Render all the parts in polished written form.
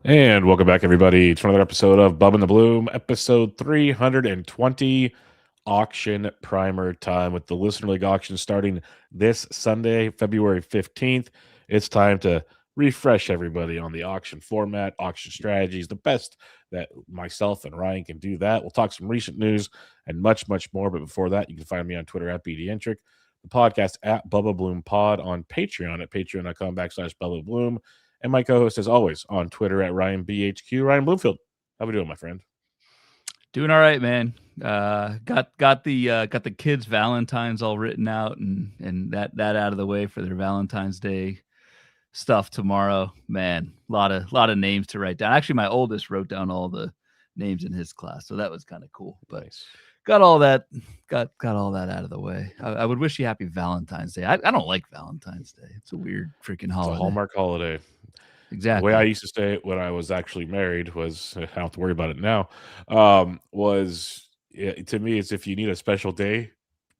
And welcome back, everybody, to another episode of Bub and the Bloom, episode 320, auction primer time, with the Listener League auction starting this Sunday, February 15th. It's time to refresh everybody on the auction format, auction strategies, the best that myself and Ryan can do that. We'll talk some recent news and much, much more. But before that, you can find me on Twitter at BDentric, the podcast at Bubba Bloom Pod, on Patreon at patreon.com/Bubba Bloom. And my co-host, as always, on Twitter at RyanBHQ. Ryan Bloomfield, how we doing, my friend? Doing all right, man. Got the kids' Valentines all written out and that out of the way for their Valentine's Day stuff tomorrow. Man, a lot of names to write down. Actually, my oldest wrote down all the names in his class, so that was kind of cool. But Nice. got all that out of the way. I would wish you happy Valentine's Day. I don't like Valentine's Day. It's a weird freaking holiday. It's a Hallmark holiday. Exactly. The way I used to say it when I was actually married was, I don't have to worry about it now, to me, it's if you need a special day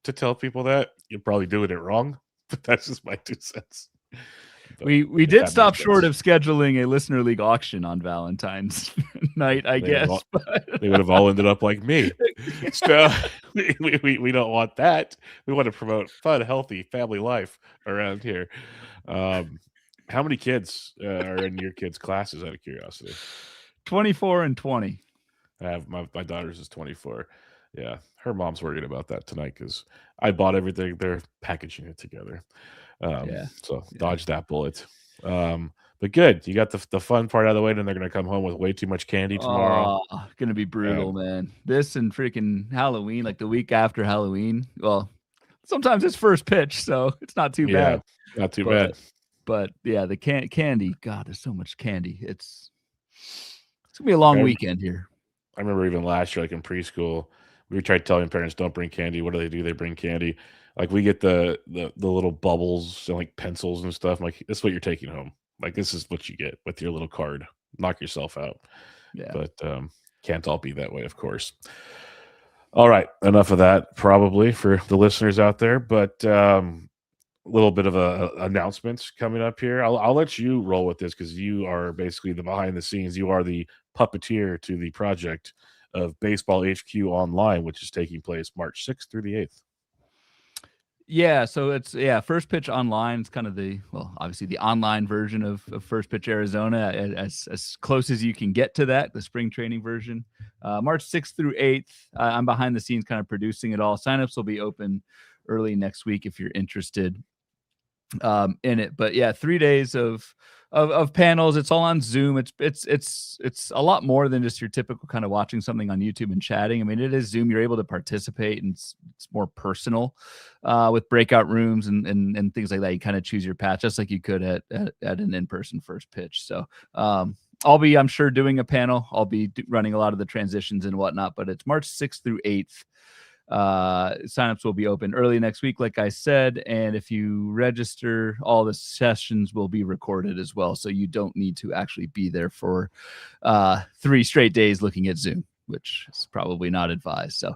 to tell people that, you're probably doing it wrong. But that's just my 2 cents. But we if did that stop makes short sense. of scheduling a Listener League auction on Valentine's night, I guess. They would have all ended up like me. So we don't want that. We want to promote fun, healthy family life around here. How many kids are in your kids' classes, out of curiosity? 24 and 20. I have my daughter's is 24. Yeah, her mom's worried about that tonight because I bought everything. They're packaging it together. So dodge that bullet. But good. You got the fun part out of the way, and then they're going to come home with way too much candy tomorrow. Going to be brutal, man. This and freaking Halloween, like the week after Halloween. Well, sometimes it's first pitch, so it's not too bad. Not too bad. But yeah, the candy. God, there's so much candy. It's gonna be a long weekend here. I remember even last year, like in preschool, we tried telling parents don't bring candy. What do? They bring candy. Like we get the little bubbles and like pencils and stuff. I'm like, this is what you're taking home. Like this is what you get with your little card. Knock yourself out. Yeah. But can't all be that way, of course. All right, enough of that probably for the listeners out there. But little bit of announcements coming up here. I'll let you roll with this because you are basically the behind the scenes. You are the puppeteer to the project of Baseball HQ Online, which is taking place March 6th through the 8th. Yeah, so it's First Pitch Online. It's kind of obviously the online version of First Pitch Arizona, as close as you can get to that, the spring training version. March 6th through 8th. I'm behind the scenes kind of producing it all. Signups will be open early next week if you're interested in it. But yeah, 3 days of panels. It's all on Zoom. It's a lot more than just your typical kind of watching something on YouTube and chatting. I mean, it is Zoom. You're able to participate, and it's more personal with breakout rooms and things like that. You kind of choose your path just like you could at an in-person first pitch. So I'll be, I'm sure, doing a panel. I'll be running a lot of the transitions and whatnot, but it's March 6th through 8th. Signups will be open early next week, like I said, and if you register, all the sessions will be recorded as well, so you don't need to actually be there for 3 straight days looking at Zoom, which is probably not advised. So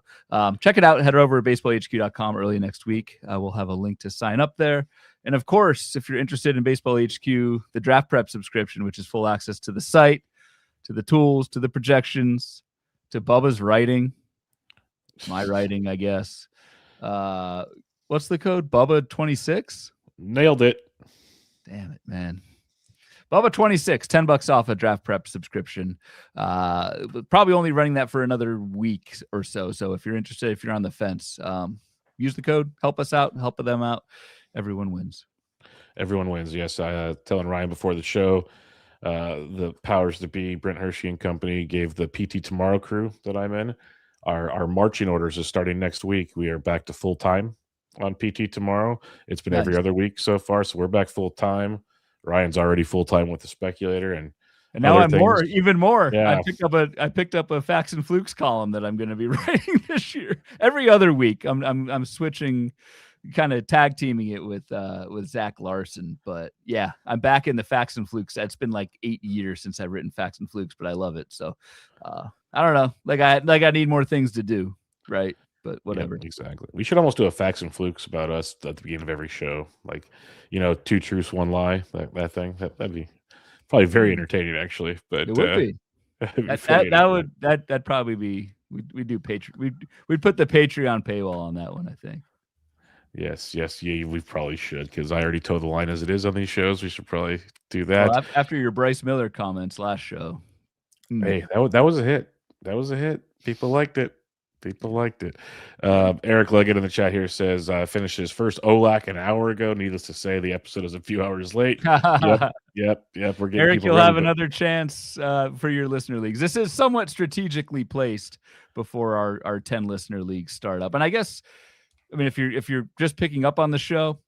check it out. Head over to baseballhq.com early next week. We'll have a link to sign up there. And of course, if you're interested in Baseball HQ, the Draft Prep subscription, which is full access to the site, to the tools, to the projections, to Bubba's writing, my writing, I guess. What's the code? Bubba 26? Nailed it. Damn it, man. Bubba 26, $10 off a Draft Prep subscription. Probably only running that for another week or so. So if you're interested, if you're on the fence, use the code, help us out, help them out. Everyone wins. Everyone wins. Yes. I telling Ryan before the show, the powers that be, Brent Hershey and company, gave the PT Tomorrow crew that I'm in our marching orders is starting next week. We are back to full time on PT Tomorrow. It's been every other week so far, so we're back full time. Ryan's already full time with the Speculator, and now I'm even more. Yeah. I picked up a Facts and Flukes column that I'm going to be writing this year. Every other week, I'm switching, kind of tag teaming it with Zach Larson. But yeah, I'm back in the Facts and Flukes. It's been like 8 years since I've written Facts and Flukes, but I love it. So I don't know. Like I need more things to do, right? But whatever. Yeah, exactly. We should almost do a Facts and Flukes about us at the beginning of every show. Like, 2 truths, 1 lie. That thing. That'd be Probably very entertaining, actually. But It would be. it'd be very entertaining. That'd probably be we do we'd put the Patreon paywall on that one, I think. Yes, yeah, we probably should, because I already toed the line as it is on these shows. We should probably do that. Well, after your Bryce Miller comments last show. Hey, that was a hit. That was a hit. People liked it. People liked it. Eric Leggett in the chat here says, finished his first OLAC an hour ago. Needless to say, the episode is a few hours late. Yep. We're getting Eric, people you'll ready, have another chance for your listener leagues. This is somewhat strategically placed before our 10 listener leagues start up. And I guess, I mean, if you're just picking up on the show,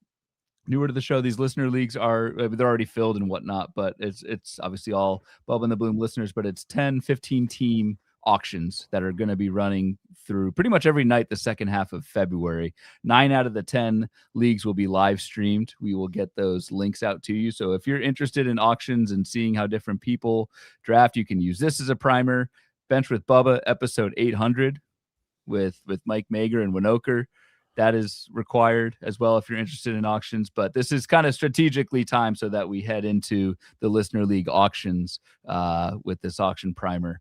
newer to the show, these listener leagues they're already filled and whatnot, but it's obviously all Bubba and the Bloom listeners, but it's 10, 15 team auctions that are going to be running through pretty much every night the second half of February. 9 out of the 10 leagues will be live streamed. We will get those links out to you. So if you're interested in auctions and seeing how different people draft, you can use this as a primer. Bench with Bubba, episode 800 with Mike Mager and Winoker. That is required as well if you're interested in auctions. But this is kind of strategically timed so that we head into the listener league auctions with this auction primer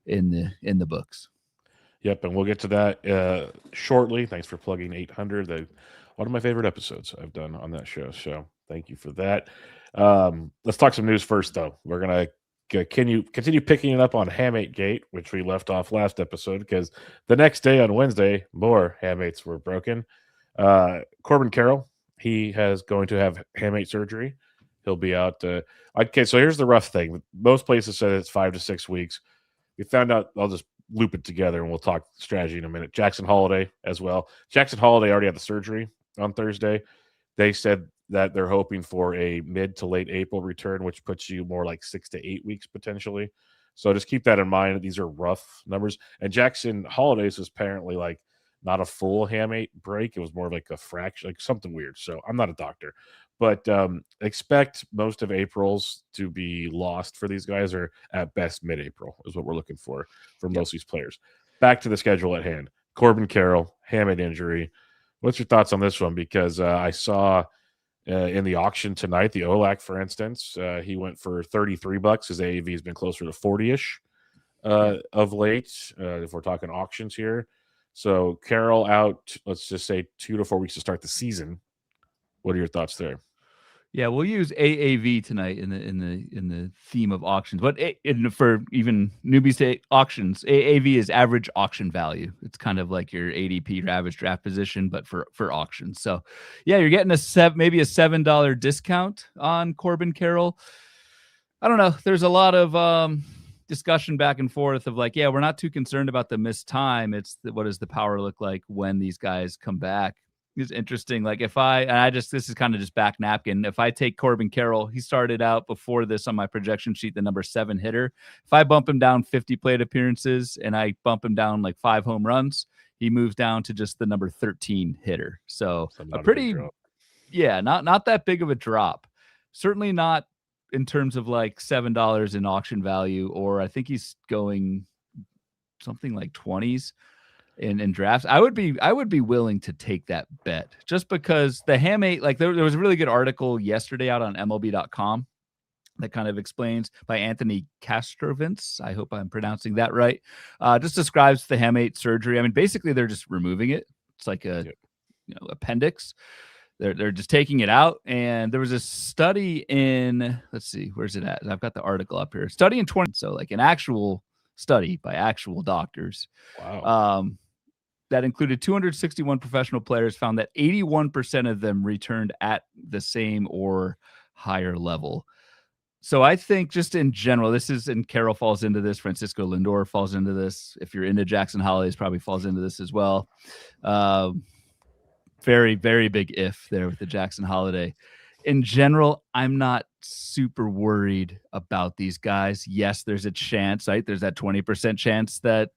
in the books. Yep, and we'll get to that shortly. Thanks for plugging 800. One of my favorite episodes I've done on that show. So thank you for that. Let's talk some news first, though. We're gonna continue picking it up on Hammate Gate, which we left off last episode, because the next day on Wednesday, more Hammates were broken. Corbin Carroll, he is going to have Hammate surgery. He'll be out. Okay, so here's the rough thing. Most places said it's 5 to 6 weeks. We found out, I'll just loop it together and we'll talk strategy in a minute. Jackson Holiday as well. Jackson Holiday already had the surgery on Thursday. They said that they're hoping for a mid to late April return, which puts you more like 6 to 8 weeks potentially. So just keep that in mind. These are rough numbers. And Jackson Holiday's was apparently like not a full Hammate break. It was more of like a fraction, like something weird. So I'm not a doctor, but expect most of April's to be lost for these guys, or at best mid-April is what we're looking for most of these players. Back to the schedule at hand. Corbin Carroll, Hammate injury. What's your thoughts on this one? Because I saw in the auction tonight, the OLAC, for instance, he went for $33. His AAV has been closer to 40-ish of late, if we're talking auctions here. So Carroll out, let's just say 2 to 4 weeks to start the season. What are your thoughts there? Yeah, we'll use AAV tonight in the theme of auctions. But for even newbies to auctions, AAV is average auction value. It's kind of like your ADP, your average draft position, but for auctions. So, yeah, you're getting maybe a $7 discount on Corbin Carroll. I don't know. There's a lot of discussion back and forth of like, yeah, we're not too concerned about the missed time. It's what does the power look like when these guys come back? It's interesting. Like this is kind of just back napkin. If I take Corbin Carroll, he started out before this on my projection sheet, the number 7 hitter. If I bump him down 50 plate appearances and I bump him down like 5 home runs, he moves down to just the number 13 hitter. So a pretty, not that big of a drop. Certainly not in terms of like $7 in auction value, or I think he's going something like 20s. In drafts. I would be willing to take that bet just because the Hammate, like there was a really good article yesterday out on MLB.com that kind of explains, by Anthony Castrovince, I hope I'm pronouncing that right, just describes the Hammate surgery. I mean, basically they're just removing it. It's like a appendix. They're just taking it out. And there was a study in, let's see, where's it at? I've got the article up here. Study in 20, so like an actual study by actual doctors. Wow. That included 261 professional players, found that 81% of them returned at the same or higher level. So I think just in general, and Carroll falls into this, Francisco Lindor falls into this. If you're into Jackson Holidays, probably falls into this as well. Very, very big if there with the Jackson Holiday. In general, I'm not super worried about these guys. Yes, there's a chance, right? There's that 20% chance that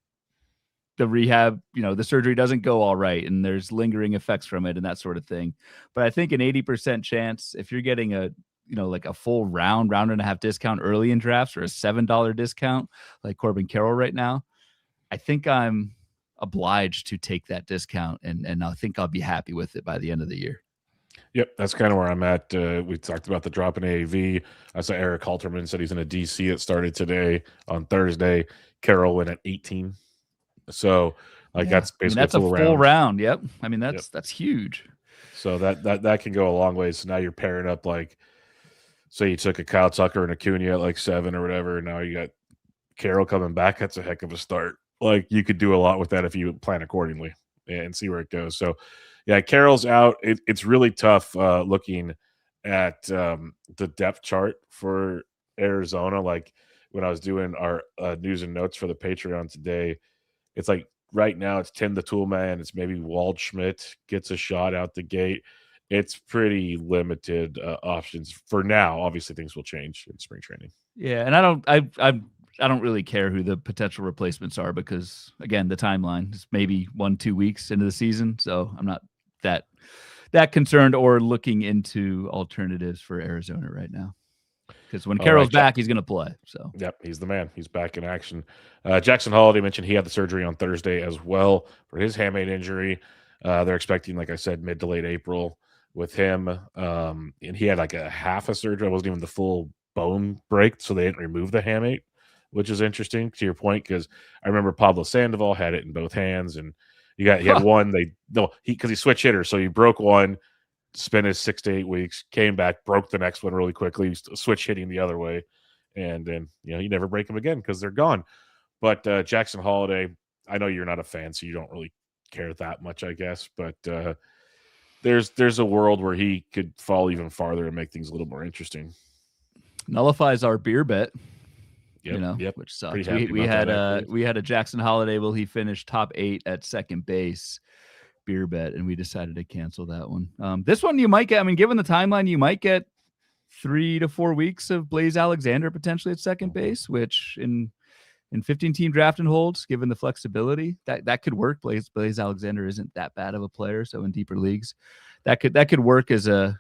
the rehab, the surgery doesn't go all right and there's lingering effects from it and that sort of thing. But I think an 80% chance, if you're getting a full round and a half discount early in drafts, or a $7 discount like Corbin Carroll right now, I think I'm obliged to take that discount and I think I'll be happy with it by the end of the year. Yep, that's kind of where I'm at. We talked about the drop in AAV. I saw Eric Halterman said he's in a DC that started today on Thursday. Carroll went at 18. So, like, Yeah, that's I mean basically a that's a full full round. round. Yep. I mean Yep. that's huge. So that can go a long way. So now you're pairing up, like, say you took a Kyle Tucker and Acuna at like 7 or whatever, and now you got Carroll coming back. That's a heck of a start. Like, you could do a lot with that if you plan accordingly and see where it goes. So, yeah, Carroll's out. It's really tough looking at the depth chart for Arizona. Like, when I was doing our news and notes for the Patreon today, it's like right now it's Tim the Toolman. It's maybe Waldschmidt gets a shot out the gate. It's pretty limited options for now. Obviously, things will change in spring training. Yeah, and I don't really care who the potential replacements are because again, the timeline is maybe 1-2 weeks into the season, so I'm not that concerned or looking into alternatives for Arizona right now. Because when All right, Carroll's back, he's going to play. So yep, he's the man. He's back in action. Jackson Holiday mentioned he had the surgery on Thursday as well for his hamate injury. They're expecting, like I said, mid to late April with him. And he had like a half a surgery. It wasn't even the full bone break, so they didn't remove the hamate, which is interesting to your point, because I remember Pablo Sandoval had it in both hands, and he had one. Because he switched hitters, so he broke one, spent his 6 to 8 weeks, came back, broke the next one really quickly, switch hitting the other way, and then you never break them again because they're gone. But Jackson Holiday, I know you're not a fan, so you don't really care that much, I guess. But there's a world where he could fall even farther and make things a little more interesting. nullifies our beer bet. Yep. Which sucks. Pretty happy We about had that, we had a Jackson Holiday. Will he finish top 8 at second base? Beer bet, and we decided to cancel that one. This one you might get. I mean, given the timeline, you might get 3 to 4 weeks of Blaze Alexander potentially at second base, which in 15-team draft and holds, given the flexibility, that could work. Blaze Alexander isn't that bad of a player, so in deeper leagues, that could work as a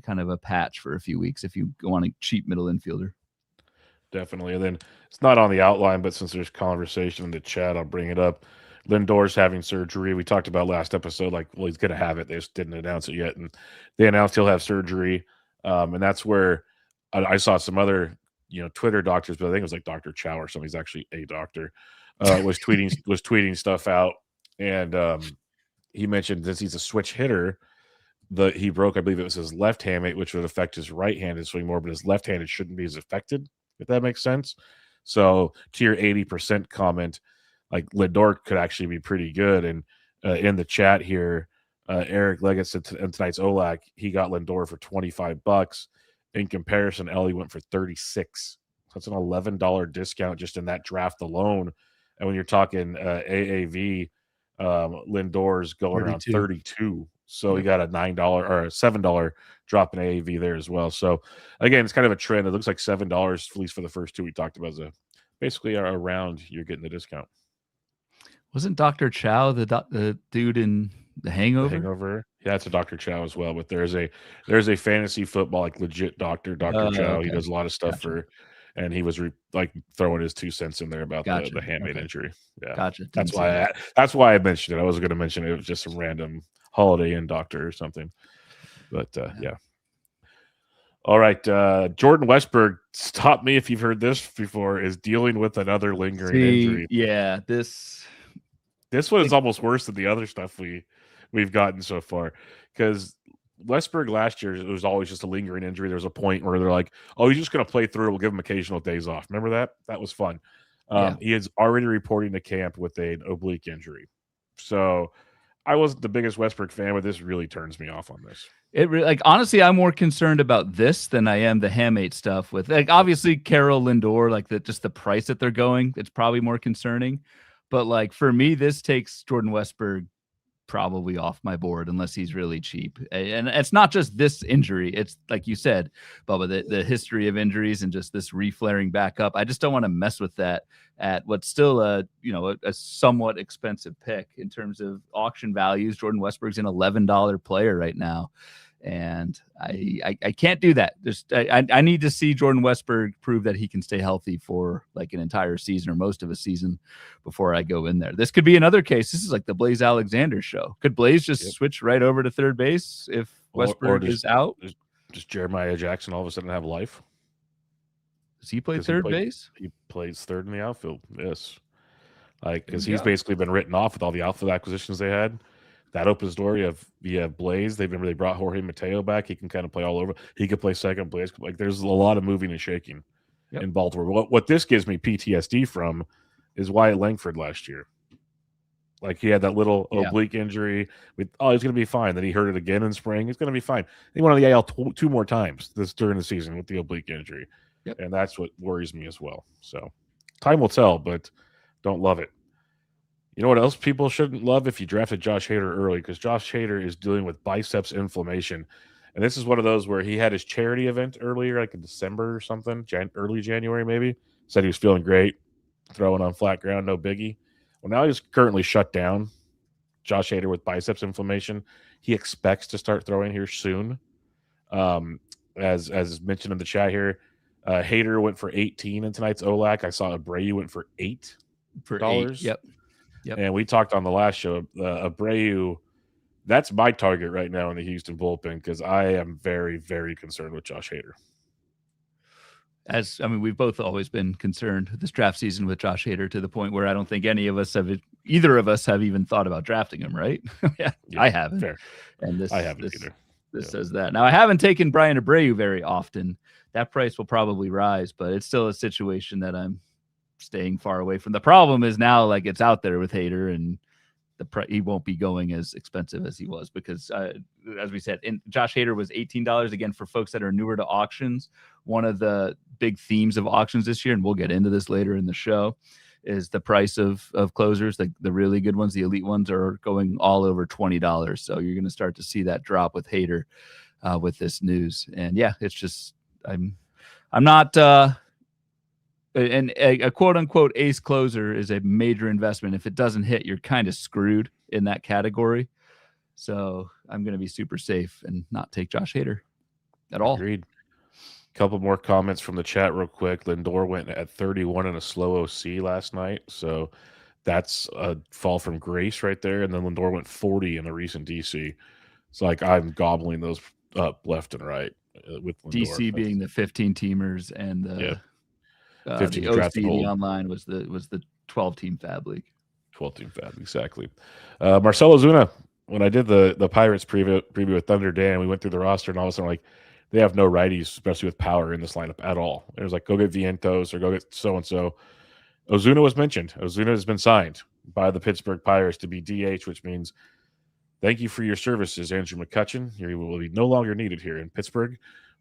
kind of a patch for a few weeks if you want a cheap middle infielder. Definitely. And then it's not on the outline, but since there's conversation in the chat, I'll bring it up. Lindor's having surgery. We talked about last episode, like, well, he's going to have it. They just didn't announce it yet. And they announced he'll have surgery. And that's where I saw some other, Twitter doctors, but I think it was like Dr. Chow or something. He's actually a doctor, was tweeting stuff out. And he mentioned that he's a switch hitter. He broke, I believe it was his left hamate, which would affect his right-handed swing more, but his left-handed shouldn't be as affected, if that makes sense. So to your 80% comment, like, Lindor could actually be pretty good. And in the chat here, Eric Leggett said in tonight's OLAC, he got Lindor for $25. In comparison, Ellie went for 36. So that's an $11 discount just in that draft alone. And when you're talking AAV, Lindor's going 32. around 32. So he got a $9 or a $7 drop in AAV there as well. So again, it's kind of a trend. It looks like $7, at least for the first two we talked about, is basically a round you're getting the discount. Wasn't Dr. Chow the dude in The Hangover? The Hangover, yeah, it's a Dr. Chow as well. But there's a fantasy football, like, legit Dr. Chow. Okay. He does a lot of stuff and he was throwing his 2 cents in there about the hamate injury. Yeah, Gotcha. That's why I mentioned it. I wasn't going to mention it. It was just some random Holiday and doctor or something. But yeah. All right, Jordan Westberg, stop me if you've heard this before, is dealing with another lingering injury. Yeah, This one is almost worse than the other stuff we've gotten so far, because Westberg last year, it was always just a lingering injury. There was a point where they're like, "Oh, he's just going to play through. We'll give him occasional days off." Remember that? That was fun. He is already reporting to camp with an oblique injury. So I wasn't the biggest Westberg fan, but this really turns me off on this. Honestly, I'm more concerned about this than I am the hamate stuff. With, like, obviously Carroll, Lindor, like, just the price that they're going, it's probably more concerning. But, like, for me, this takes Jordan Westberg probably off my board unless he's really cheap. And it's not just this injury. It's like you said, Bubba, the history of injuries and just this reflaring back up. I just don't want to mess with that at what's still a somewhat expensive pick in terms of auction values. Jordan Westberg's an $11 player right now. And I can't do that. I need to see Jordan Westberg prove that he can stay healthy for like an entire season or most of a season before I go in there. This could be another case. This is like the Blaze Alexander show. Could Blaze just switch right over to third base if or Westberg is out. does Jeremiah Jackson all of a sudden have life? Does he play Because third base? he plays third in the outfield. Yes, like There because you he's go. basically been written off with all the outfield acquisitions they had. That opens the door. You have Blaze. They brought Jorge Mateo back. He can kind of play all over. He could play second. Blaze like there's a lot of moving and shaking Yep. in Baltimore. What this gives me PTSD from is Wyatt Langford last year. Like he had that little oblique injury. He's going to be fine. Then he hurt it again in spring. He's going to be fine. He went on the AL two more times during the season with the oblique injury, and that's what worries me as well. So time will tell, but don't love it. You know what else people shouldn't love if you drafted Josh Hader early, because Josh Hader is dealing with biceps inflammation. And this is one of those where he had his charity event earlier, like in December or something, early January maybe. Said he was feeling great, throwing on flat ground, no biggie. Well, now he's currently shut down. Josh Hader with biceps inflammation. He expects to start throwing here soon. As mentioned in the chat here, Hader went for 18 in tonight's OLAC. I saw Abreu went for $8. For $8. Yep. And we talked on the last show, Abreu, that's my target right now in the Houston bullpen because I am very, very concerned with Josh Hader. We've both always been concerned this draft season with Josh Hader to the point where I don't think either of us have even thought about drafting him, right? Yeah, I haven't. Fair. And I haven't either. This says that. Now, I haven't taken Brian Abreu very often. That price will probably rise, but it's still a situation that I'm staying far away from. The problem is now, like, it's out there with Hader, and he won't be going as expensive as he was because, as we said, Josh Hader was $18. Again, for folks that are newer to auctions, one of the big themes of auctions this year, and we'll get into this later in the show, is the price of closers. The really good ones, the elite ones, are going all over $20. So you're going to start to see that drop with Hader with this news. And yeah, it's just I'm not. And a quote unquote ace closer is a major investment. If it doesn't hit, you're kind of screwed in that category. So I'm going to be super safe and not take Josh Hader at all. Agreed. Couple more comments from the chat real quick. Lindor went at 31 in a slow OC last night. So that's a fall from grace right there. And then Lindor went 40 in a recent DC. It's like I'm gobbling those up left and right with Lindor. DC being the 15 teamers and the 15 the OC, the online was the 12-team Fab League. 12-team Fab, exactly. Marcell Ozuna, when I did the Pirates preview with Thunder Dan, we went through the roster, and all of a sudden, like, they have no righties, especially with power in this lineup at all. It was like, go get Vientos or go get so-and-so. Ozuna was mentioned. Ozuna has been signed by the Pittsburgh Pirates to be DH, which means thank you for your services, Andrew McCutchen. You will be no longer needed here in Pittsburgh.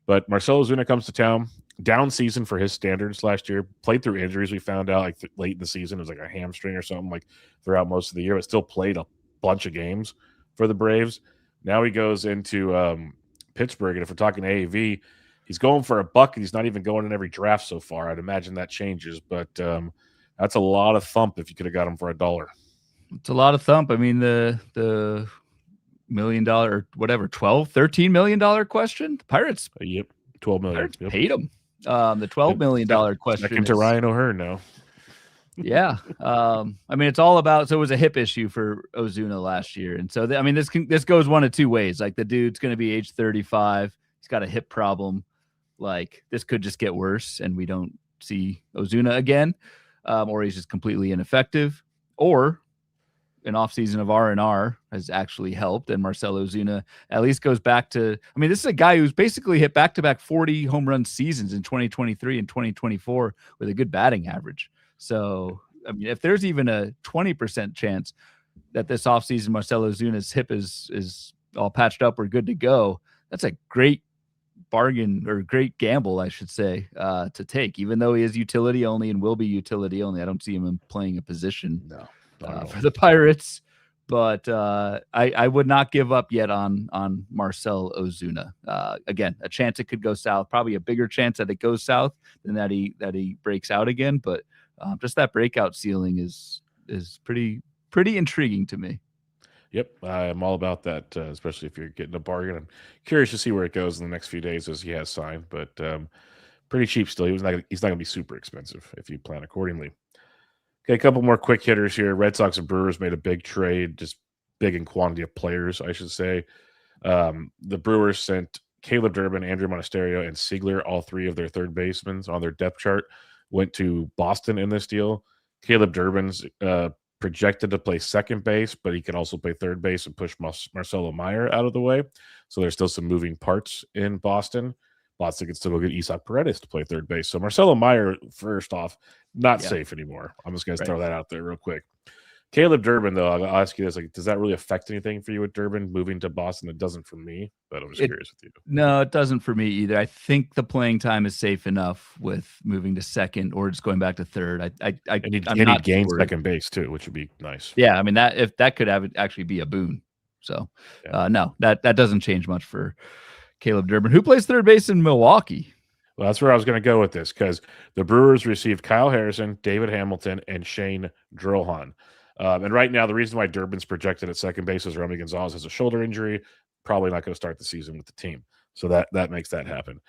But Marcell Ozuna comes to town. Down season for his standards last year. Played through injuries. We found out like late in the season. It was like a hamstring or something like throughout most of the year, but still played a bunch of games for the Braves. Now he goes into Pittsburgh, and if we're talking AAV, he's going for $1, and he's not even going in every draft so far. I'd imagine that changes, but that's a lot of thump if you could have got him for $1. It's a lot of thump. I mean, the $1 million or whatever, $13 million question. The Pirates. Yep, $12 million. Pirates paid him. The $12 million question. Second to Ryan O'Hearn now. Yeah. I mean, it's all about, so it was a hip issue for Ozuna last year. And so, this goes one of two ways. Like, the dude's going to be age 35. He's got a hip problem. Like, this could just get worse and we don't see Ozuna again. Or he's just completely ineffective. Or an offseason of R&R has actually helped, and Marcell Ozuna at least goes back to, I mean, this is a guy who's basically hit back-to-back 40 home run seasons in 2023 and 2024 with a good batting average. So, I mean, if there's even a 20% chance that this offseason Marcell Ozuna's hip is all patched up or good to go, that's a great bargain, or great gamble, I should say, to take, even though he is utility only and will be utility only. I don't see him playing a position for the Pirates, but I would not give up yet on Marcell Ozuna. Again, a chance it could go south, probably a bigger chance that it goes south than that he breaks out again. But just that breakout ceiling is pretty intriguing to me. Yep, I'm all about that, especially if you're getting a bargain. I'm curious to see where it goes in the next few days as he has signed, but pretty cheap still. He's not going to be super expensive if you plan accordingly. Okay, a couple more quick hitters here. Red Sox and Brewers made a big trade, just big in quantity of players, I should say. The Brewers sent Caleb Durbin, Andrew Monasterio, and Siegler, all three of their third basemen on their depth chart, went to Boston in this deal. Caleb Durbin's projected to play second base, but he can also play third base and push Marcelo Meyer out of the way. So there's still some moving parts in Boston. Boston can still go get Isaac Paredes to play third base. So Marcelo Meyer, first off, not safe anymore. I'm just going to throw that out there real quick. Caleb Durbin, though, I'll ask you this: like, does that really affect anything for you with Durbin moving to Boston? It doesn't for me, but I'm just curious with you. No, it doesn't for me either. I think the playing time is safe enough with moving to second or just going back to third. I'm not gained second base too, which would be nice. Yeah, I mean that could actually be a boon. So no, that doesn't change much for Caleb Durbin, who plays third base in Milwaukee. Well, that's where I was going to go with this, because the Brewers received Kyle Harrison, David Hamilton, and Shane Drohan. And right now, the reason why Durbin's projected at second base is Romy Gonzalez has a shoulder injury, probably not going to start the season with the team. So that makes that happen.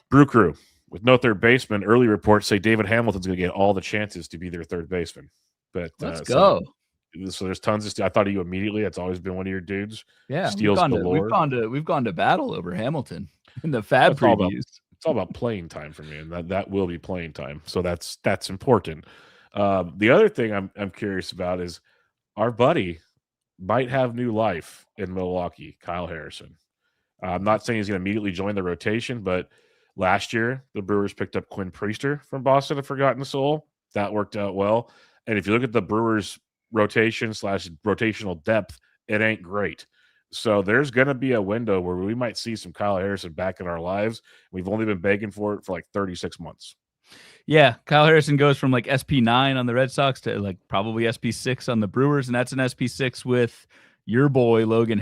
Brew Crew, with no third baseman, early reports say David Hamilton's going to get all the chances to be their third baseman. But let's go. So there's tons of. I thought of you immediately. That's always been one of your dudes. Yeah, steals galore. We've gone to battle over Hamilton in the Fab previews. It's all about playing time for me, and that will be playing time. So that's important. The other thing I'm curious about is our buddy might have new life in Milwaukee, Kyle Harrison. I'm not saying he's going to immediately join the rotation, but last year the Brewers picked up Quinn Priester from Boston, a forgotten soul. That worked out well. And if you look at the Brewers rotation / rotational depth, it ain't great. So there's going to be a window where we might see some Kyle Harrison back in our lives. We've only been begging for it for like 36 months. Yeah, Kyle Harrison goes from like SP9 on the Red Sox to like probably SP6 on the Brewers, and that's an SP6 with your boy Logan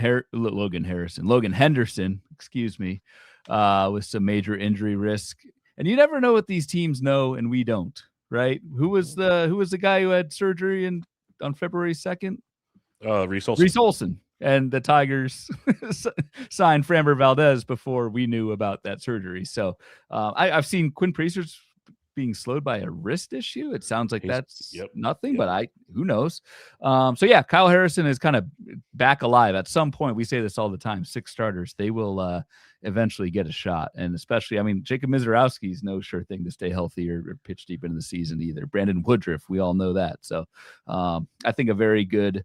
Henderson, excuse me, with some major injury risk. And you never know what these teams know, and we don't, right? Who was the guy who had surgery on February 2nd? Reese Olson. And the Tigers signed Framber Valdez before we knew about that surgery. So I've seen Quinn Priester's being slowed by a wrist issue. It sounds like that's nothing, but who knows? So yeah, Kyle Harrison is kind of back alive. At some point, we say this all the time, 6 starters, they will eventually get a shot. And especially, I mean, Jacob Mizorowski is no sure thing to stay healthy or pitch deep into the season either. Brandon Woodruff, we all know that. So I think a very good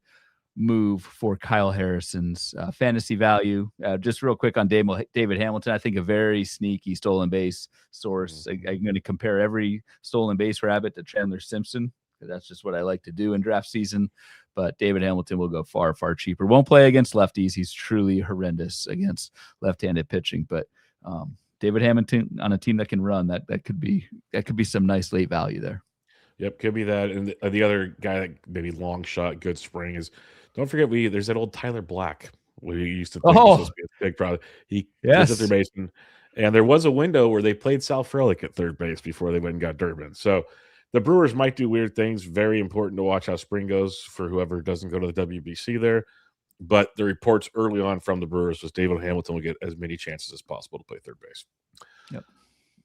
move for Kyle Harrison's fantasy value. Just real quick on David Hamilton, I think a very sneaky stolen base source. I'm going to compare every stolen base rabbit to Chandler Simpson, because that's just what I like to do in draft season. But David Hamilton will go far, far cheaper. Won't play against lefties. He's truly horrendous against left-handed pitching. But David Hamilton on a team that can run, that could be some nice late value there. Yep, could be that. And the other guy that maybe long shot, good spring is, don't forget, there's that old Tyler Black. We used to think was supposed to be a big problem. He was at third baseman, and there was a window where they played Sal Frelick at third base before they went and got Durbin. So the Brewers might do weird things. Very important to watch how spring goes for whoever doesn't go to the WBC there. But the reports early on from the Brewers was David Hamilton will get as many chances as possible to play third base. Yep.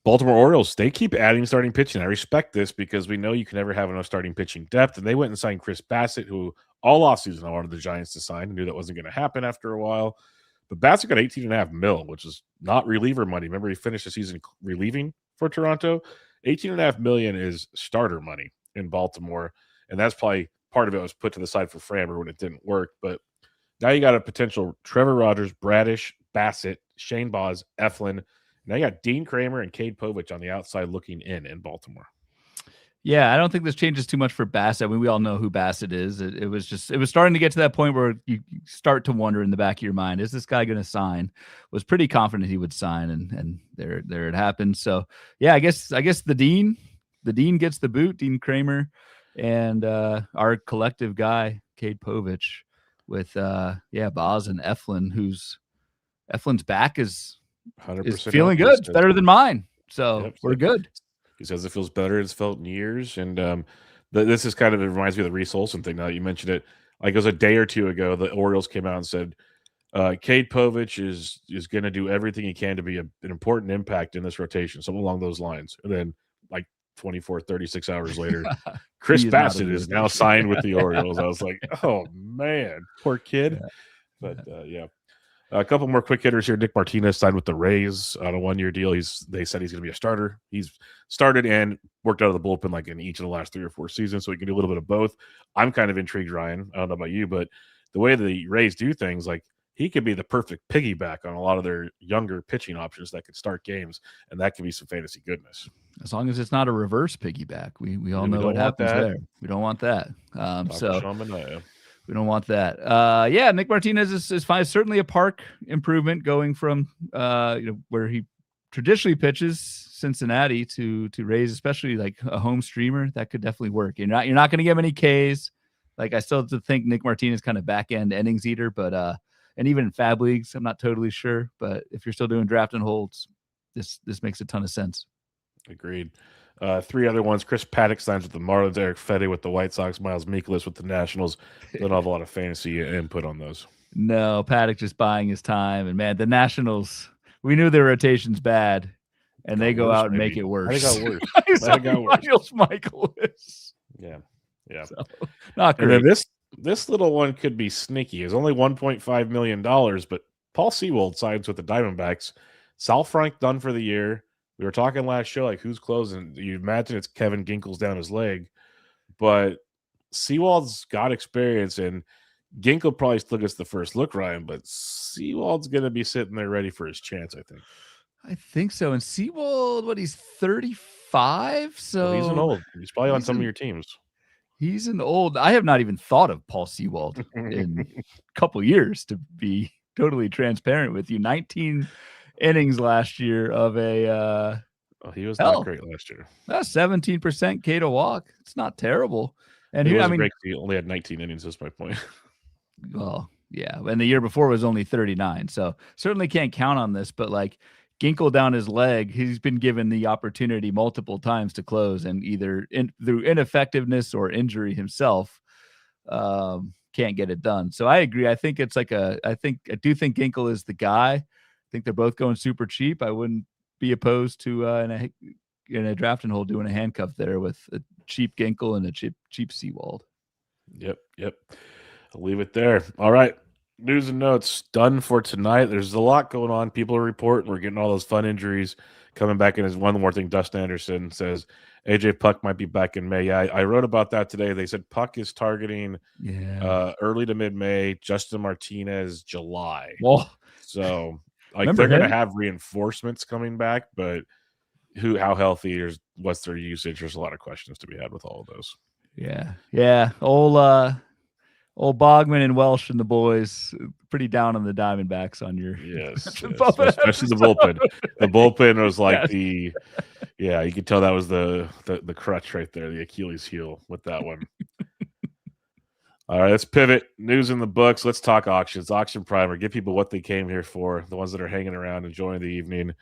Baltimore Orioles, they keep adding starting pitching. I respect this because we know you can never have enough starting pitching depth. And they went and signed Chris Bassett, who all offseason I wanted the Giants to sign. I knew that wasn't going to happen after a while. But Bassett got $18.5 million, which is not reliever money. Remember, he finished the season relieving for Toronto. $18.5 million is starter money in Baltimore. And that's probably part of it was put to the side for Framber when it didn't work. But now you got a potential Trevor Rogers, Bradish, Bassett, Shane Baz, Eflin. Now you got Dean Kramer and Cade Povich on the outside looking in Baltimore. Yeah, I don't think this changes too much for Bassett. I mean, we all know who Bassett is. It was starting to get to that point where you start to wonder in the back of your mind, is this guy going to sign? Was pretty confident he would sign, and there it happened. So yeah, I guess the Dean gets the boot, Dean Kramer, and our collective guy, Cade Povich, with Baz and Eflin, Eflin's back is 100% feeling good. It's better than mine. So we're good. He says it feels better. It's felt in years. And this is kind of, it reminds me of the Reese Olson thing. Now that you mentioned it, like it was a day or two ago, the Orioles came out and said, Cade Povich is going to do everything he can to be an important impact in this rotation, something along those lines. And then like 24, 36 hours later, Chris Bassett is now signed with the Orioles. I was like, oh man, poor kid. Yeah. But yeah. A couple more quick hitters here. Nick Martinez signed with the Rays on a 1-year deal. They said he's going to be a starter. He's started and worked out of the bullpen like in each of the last 3 or 4 seasons, so he can do a little bit of both. I'm kind of intrigued, Ryan. I don't know about you, but the way the Rays do things, like he could be the perfect piggyback on a lot of their younger pitching options that could start games, and that could be some fantasy goodness. As long as it's not a reverse piggyback, we all We know don't what want happens that. there. We don't want that. Talk to So Sean Manaea. we don't want that. Yeah, Nick Martinez is fine. Certainly a park improvement going from where he traditionally pitches, Cincinnati, to Rays, especially like a home streamer. That could definitely work. You're not going to get many Ks. Like I still have to think Nick Martinez kind of back end innings eater, but and even in fab leagues, I'm not totally sure. But if you're still doing draft and holds, this makes a ton of sense. Agreed. 3 other ones. Chris Paddock signs with the Marlins. Eric Fedde with the White Sox. Miles Mikolas with the Nationals. Don't have a lot of fantasy input on those. No, Paddock just buying his time. And man, the Nationals, we knew their rotation's bad, and they go out and make it worse. They got worse. They got worse. Miles Mikolas. Yeah. So, not great. And then this little one could be sneaky. It's only $1.5 million, but Paul Sewald signs with the Diamondbacks. Sal Frank done for the year. We were talking last show, like who's closing. You imagine it's Kevin Ginkel's down his leg, but Sewald's got experience, and Ginkel probably still gets the first look, Ryan, but Sewald's going to be sitting there ready for his chance, I think. I think so. And Sewald, he's 35? So he's an old. He's probably on some of your teams. He's an old. I have not even thought of Paul Sewald in a couple years, to be totally transparent with you. 19 innings last year of a he was not great last year. That's 17% K to walk. It's not terrible. And he only had 19 innings. That's my point. Well, yeah, and the year before was only 39, so certainly can't count on this. But like Ginkel down his leg, he's been given the opportunity multiple times to close, and either through ineffectiveness or injury himself, can't get it done. So I agree. I think it's I do think Ginkel is the guy. I think they're both going super cheap. I wouldn't be opposed to in a draft and hold doing a handcuff there with a cheap Ginkel and a cheap Sewald. Yep. I'll leave it there. All right. News and notes done for tonight. There's a lot going on. People are reporting. We're getting all those fun injuries coming back in. As one more thing, Dustin Anderson says AJ Puck might be back in May. Yeah, I wrote about that today. They said Puck is targeting early to mid-May. Justin Martinez, July. Well, so they're going to have reinforcements coming back, but how healthy or what's their usage? There's a lot of questions to be had with all of those. Yeah. Old Bogman and Welsh and the boys pretty down on the Diamondbacks on your especially the bullpen. The bullpen was like you could tell that was the crutch right there, the Achilles heel with that one. All right, let's pivot. News in the books. Let's talk auctions. Auction Primer. Give people what they came here for, the ones that are hanging around enjoying the evening.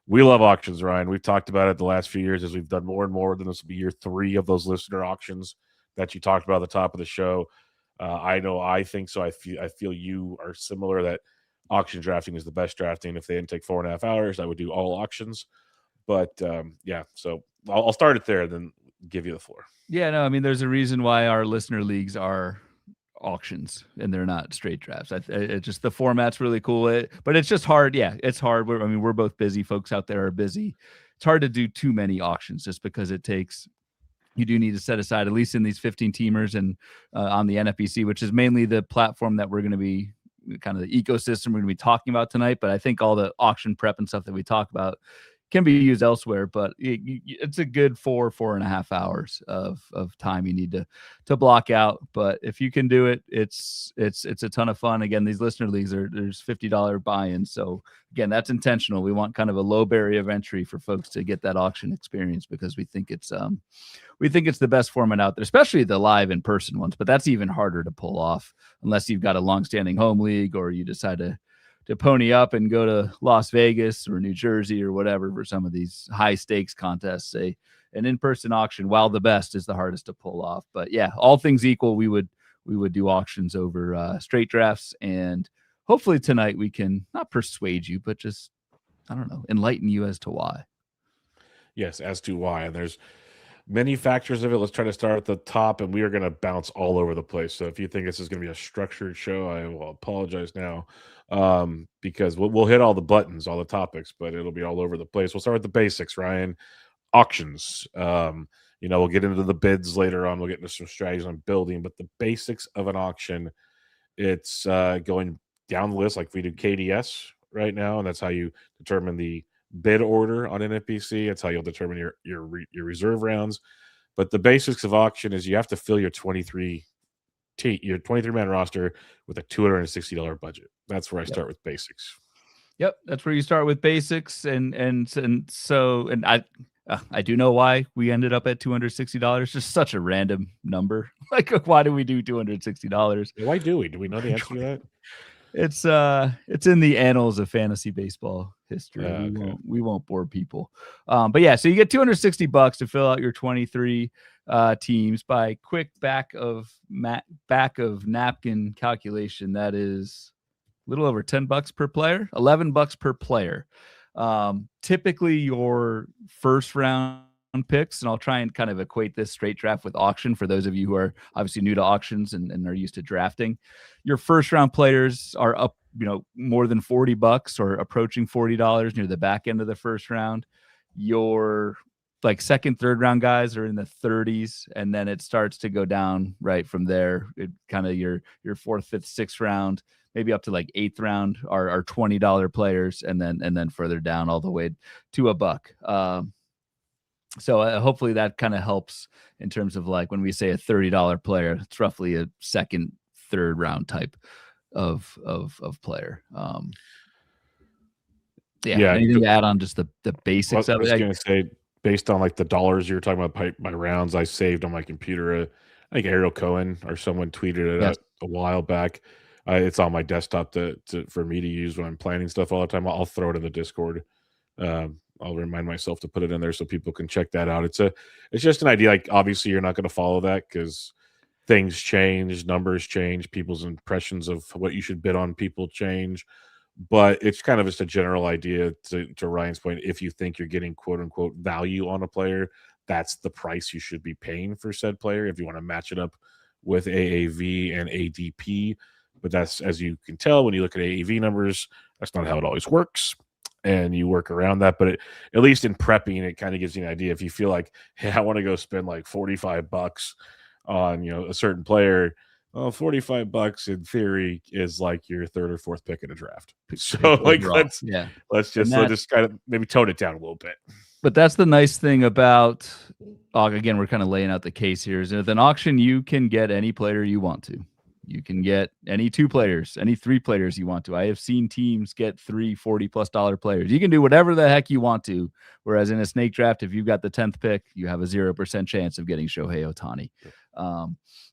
We love auctions, Ryan. We've talked about it the last few years as we've done more and more. Then this will be year 3 of those listener auctions that you talked about at the top of the show. I think so. I feel you are similar, that auction drafting is the best drafting. If they didn't take 4.5 hours, I would do all auctions. But so I'll start it there and then give you the floor. Yeah, no, I mean, there's a reason why our listener leagues are auctions and they're not straight drafts. It's just the format's really cool, but it's just hard. Yeah, it's hard. We're both busy. Folks out there are busy. It's hard to do too many auctions just because you do need to set aside, at least in these 15 teamers and on the NFBC, which is mainly the platform that we're going to be kind of the ecosystem we're going to be talking about tonight. But I think all the auction prep and stuff that we talk about can be used elsewhere, but it's a good 4.5 hours of time you need to block out. But if you can do it, it's a ton of fun. Again, these listener leagues there's $50 buy-ins. So again, that's intentional. We want kind of a low barrier of entry for folks to get that auction experience because we think it's the best format out there, especially the live in-person ones, but that's even harder to pull off unless you've got a long-standing home league or you decide to pony up and go to Las Vegas or New Jersey or whatever for some of these high stakes contests. An in-person auction, while the best, is the hardest to pull off. But yeah, all things equal, we would do auctions over straight drafts, and hopefully tonight we can not persuade you, but just, I don't know, enlighten you as to why. Yes, as to why. And there's many factors of it. Let's try to start at the top, and we are going to bounce all over the place. So if you think this is going to be a structured show, I will apologize now, because we'll hit all the buttons, all the topics, but it'll be all over the place. We'll start with the basics, Ryan. Auctions. We'll get into the bids later on. We'll get into some strategies on building, but the basics of an auction, it's going down the list like we do KDS right now, and that's how you determine the bid order on NFBC. That's how you'll determine your reserve rounds. But the basics of auction is you have to fill your 23 man roster with a $260 budget. That's where I start with basics. Yep, that's where you start with basics, and I do know why we ended up at $260. Just such a random number. Like, why do we do $260? Why do we? Do we know the answer to that? It's in the annals of fantasy baseball history. Okay. We won't bore people. But yeah, so you get $260 to fill out your 23 teams. By quick back of napkin calculation, that is a little over $10 per player, $11 per player. Typically your first round picks, and I'll try and kind of equate this straight draft with auction for those of you who are obviously new to auctions and are used to drafting. Your first round players are up, more than $40 or approaching $40 near the back end of the first round. Your like second, third round guys are in the 30s, and then it starts to go down right from there. It kind of your fourth, fifth, sixth round, maybe up to like eighth round are $20 players, and then further down all the way to $1. So hopefully that kind of helps in terms of like when we say a $30 player, it's roughly a second, third round type of player. Anything to add on just the basics of it? I was going to say, based on like the dollars you're talking about by rounds, I saved on my computer. I think Ariel Cohen or someone tweeted it out a while back. It's on my desktop for me to use when I'm planning stuff all the time. I'll throw it in the Discord. I'll remind myself to put it in there so people can check that out. It's just an idea. Like, obviously you're not going to follow that because things change, numbers change, people's impressions of what you should bid on people change. But it's kind of just a general idea to Ryan's point. If you think you're getting quote unquote value on a player, that's the price you should be paying for said player. If you want to match it up with AAV and ADP, but that's, as you can tell when you look at AAV numbers, that's not how it always works. And you work around that, but at least in prepping, it kind of gives you an idea. If you feel like, hey, I want to go spend like $45 on a certain player, well, $45 in theory is like your third or fourth pick in a draft. So like let's just kind of maybe tone it down a little bit. But that's the nice thing about again, we're kind of laying out the case here. Is with an auction, you can get any player you want to. You can get any 2 players, any 3 players you want to. I have seen teams get 3 $40+ players. You can do whatever the heck you want to. Whereas in a snake draft, if you've got the 10th pick, you have a 0% chance of getting Shohei Ohtani.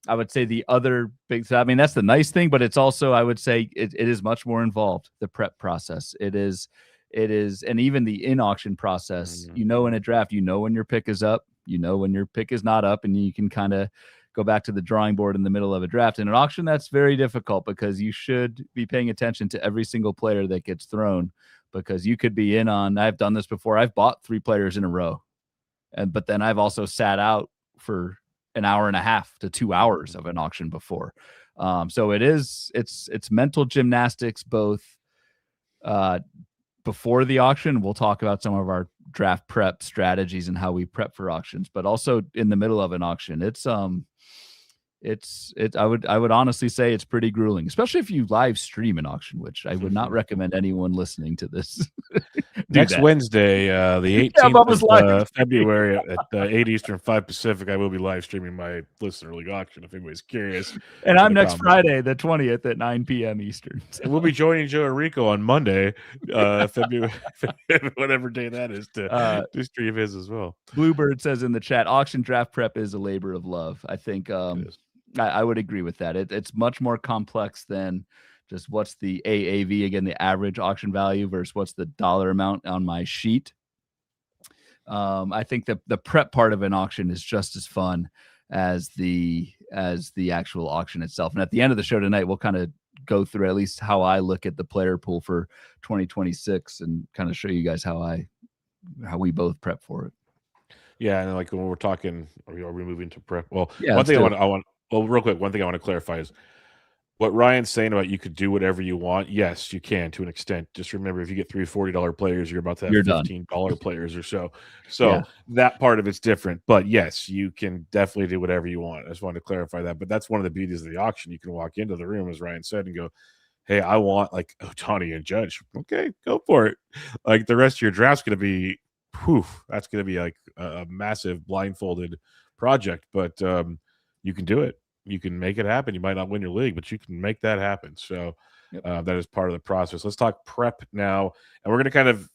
I would say the other big, that's the nice thing, but it's also, I would say it is much more involved. The prep process. It is, and even the in-auction process, in a draft, when your pick is up, when your pick is not up, and you can kind of go back to the drawing board in the middle of a draft. In an auction, that's very difficult because you should be paying attention to every single player that gets thrown, because you could be in on, I've done this before. I've bought 3 players in a row, but then I've also sat out for an hour and a half to 2 hours of an auction before. So it's mental gymnastics, both before the auction. We'll talk about some of our draft prep strategies and how we prep for auctions, but also in the middle of an auction. I would honestly say it's pretty grueling, especially if you live stream an auction, which I would not recommend anyone listening to this. Next Wednesday, the 18th of February at 8 Eastern, 5 Pacific, I will be live streaming my Listener League auction if anybody's curious. And I'm next Friday, the 20th at 9 p.m. Eastern. So. And we'll be joining Joe Rico on Monday, February, whatever day that is, to stream his as well. Bluebird says in the chat, auction draft prep is a labor of love. I think I would agree with that. It's much more complex than just what's the AAV, again, the average auction value, versus what's the dollar amount on my sheet. I think that the prep part of an auction is just as fun as the actual auction itself. And at the end of the show tonight, we'll kind of go through at least how I look at the player pool for 2026 and kind of show you guys how we both prep for it. Yeah, and like when we're talking, are we moving to prep? Well, Yeah, one let's thing do it. well, real quick, one thing I want to clarify is what Ryan's saying about you could do whatever you want. Yes, you can to an extent. Just remember, if you get three $40 players, you're about to have You're done. $15 players or so. Yeah. So that part of it's different. But yes, you can definitely do whatever you want. I just wanted to clarify that. But that's one of the beauties of the auction. You can walk into the room, as Ryan said, and go, hey, I want like Otani and Judge. Okay, go for it. Like the rest of your draft's going to be, whew, that's going to be like a massive blindfolded project, but you can do it. You can make it happen. You might not win your league, but you can make that happen. So Yep. that is part of the process. Let's talk prep now, and we're going to kind of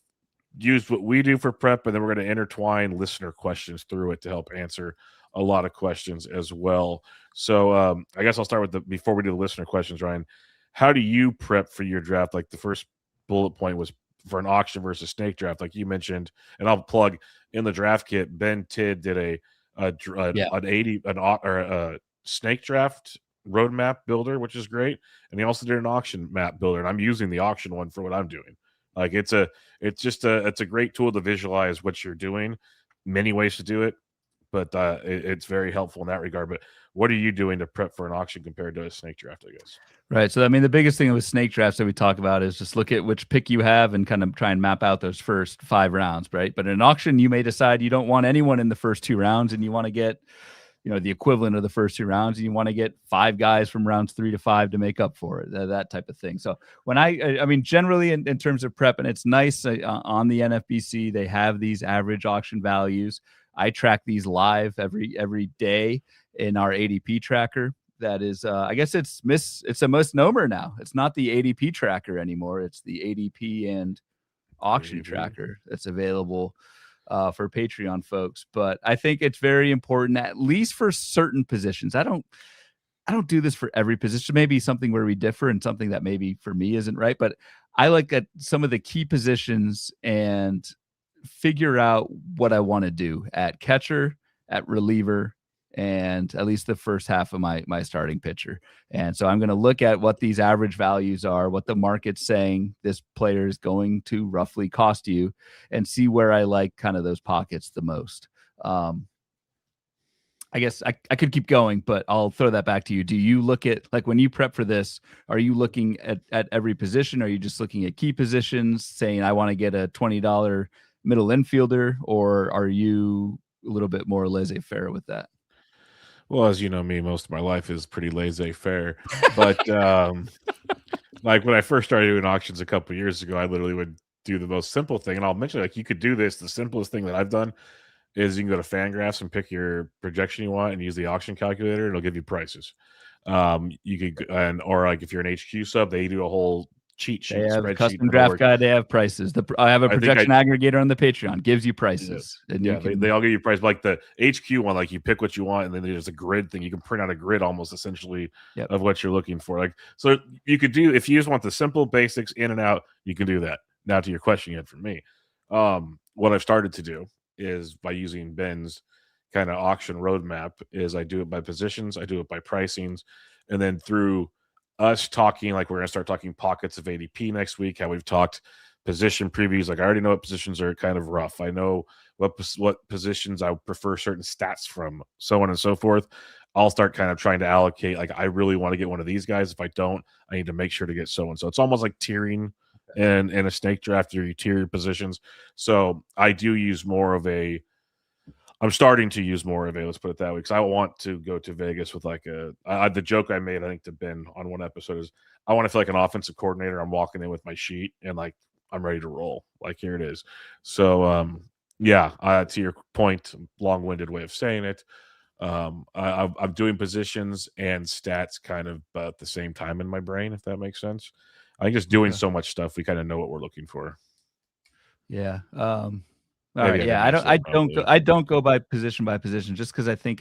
use what we do for prep, and then we're going to intertwine listener questions through it to help answer a lot of questions as well. So I guess I'll start with before we do the listener questions, Ryan. How do you prep for your draft? Like the first bullet point was for an auction versus snake draft, like you mentioned, and I'll plug in the draft kit. Ben Tidd did Yeah. an 80 an or a snake draft roadmap builder, which is great, and he also did an auction map builder, and I'm using the auction one for what I'm doing. Like it's a great tool to visualize what you're doing. Many ways to do it, but it's very helpful in that regard. But what are you doing to prep for an auction compared to a snake draft, I guess? Right. So, I mean, the biggest thing with snake drafts that we talk about is just look at which pick you have and kind of try and map out those first 5 rounds, right? But in an auction, you may decide you don't want anyone in the first 2 rounds and you want to get, the equivalent of the first 2 rounds, and you want to get 5 guys from rounds 3 to 5 to make up for it, that type of thing. So when I mean, generally in terms of prep, and it's nice on the NFBC, they have these average auction values. I track these live every day in our ADP tracker. That is, I guess it's a misnomer now. It's not the ADP tracker anymore. It's the ADP and auction tracker that's available for Patreon folks. But I think it's very important, at least for certain positions. I don't do this for every position. Maybe something where we differ and something that maybe for me isn't right. But I like at some of the key positions and figure out what I want to do at catcher, at reliever, and at least the first half of my starting pitcher. And so I'm going to look at what these average values are, what the market's saying this player is going to roughly cost you, and see where I like kind of those pockets the most. I guess I could keep going, but I'll throw that back to you. Do you look at, like, when you prep for this, are you looking at every position? Are you just looking at key positions, saying I want to get a $20 middle infielder, or are you a little bit more laissez-faire with that? Well, as you know me, most of my life is pretty laissez-faire. But like when I first started doing auctions a couple years ago, I literally would do the most simple thing. And I'll mention, like, you could do this. The simplest thing that I've done is you can go to Fangraphs and pick your projection you want and use the auction calculator. It'll give you prices. You could, or like if you're an HQ sub, they do a whole cheat They sheet have spreadsheet custom that'll draft work. guide. They have prices. I have a I think projection aggregator on the Patreon, gives you Yeah, prices, and you can. they all give you price. But like the HQ one, like you pick what you want, and then there's a grid thing. You can print out a grid almost essentially Yep. of what you're looking for. Like, so you could do, if you just want the simple basics in and out, you can do that. Now to your question you had from me, what I've started to do is by using Ben's kind of auction roadmap is I do it by positions, I do it by pricings, and then through us talking, like we're gonna start talking pockets of ADP next week, how we've talked position previews. Like I already know what positions are kind of rough. I know what positions I prefer certain stats from, so on and so forth. I'll start kind of trying to allocate. Like I really want to get one of these guys. If I don't, I need to make sure to get so and so. It's almost like tiering and in a snake draft, you tier your positions. So I do use more of a. I'm starting to use more of it. Let's put it that way, because I want to go to Vegas with like the joke I made, I think, to Ben on one episode is I want to feel like an offensive coordinator. I'm walking in with my sheet and like I'm ready to roll. Like here it is. So yeah, to your point, long-winded way of saying it. I'm doing positions and stats kind of at the same time in my brain, if that makes sense. I think just doing Okay. so much stuff, we kind of know what we're looking for. Yeah. All Maybe right. I Yeah. didn't answer that properly. I don't go by position just because I think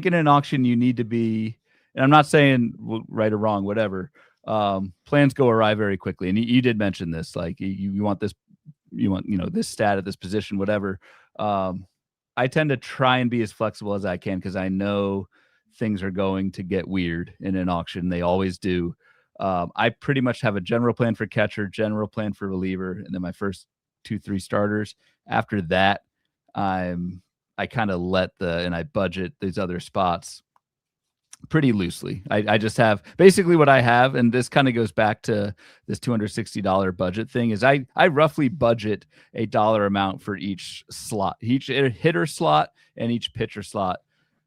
in an auction you need to be, and I'm not saying right or wrong, whatever. Plans go awry very quickly, and you did mention this. Like you want this, this stat at this position, whatever. I tend to try and be as flexible as I can because I know things are going to get weird in an auction. They always do. I pretty much have a general plan for catcher, general plan for reliever, and then my first 2-3 starters. After that, I'm I kind of and I budget these other spots pretty loosely. I just have basically what I have, and this kind of goes back to this $260 budget thing, is I roughly budget a dollar amount for each slot, each hitter slot and each pitcher slot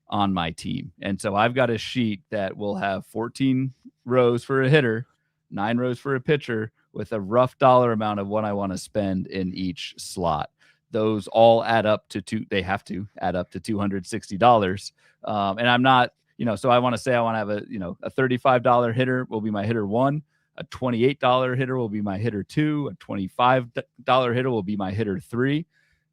on my team. And so I've got a sheet that will have 14 rows for a hitter, 9 rows for a pitcher, with a rough dollar amount of what I want to spend in each slot. Those all add up to they have to add up to $260. And I'm not, so I want to say I want to have a $35 hitter will be my hitter 1, a $28 hitter will be my hitter 2, a $25 hitter will be my hitter 3,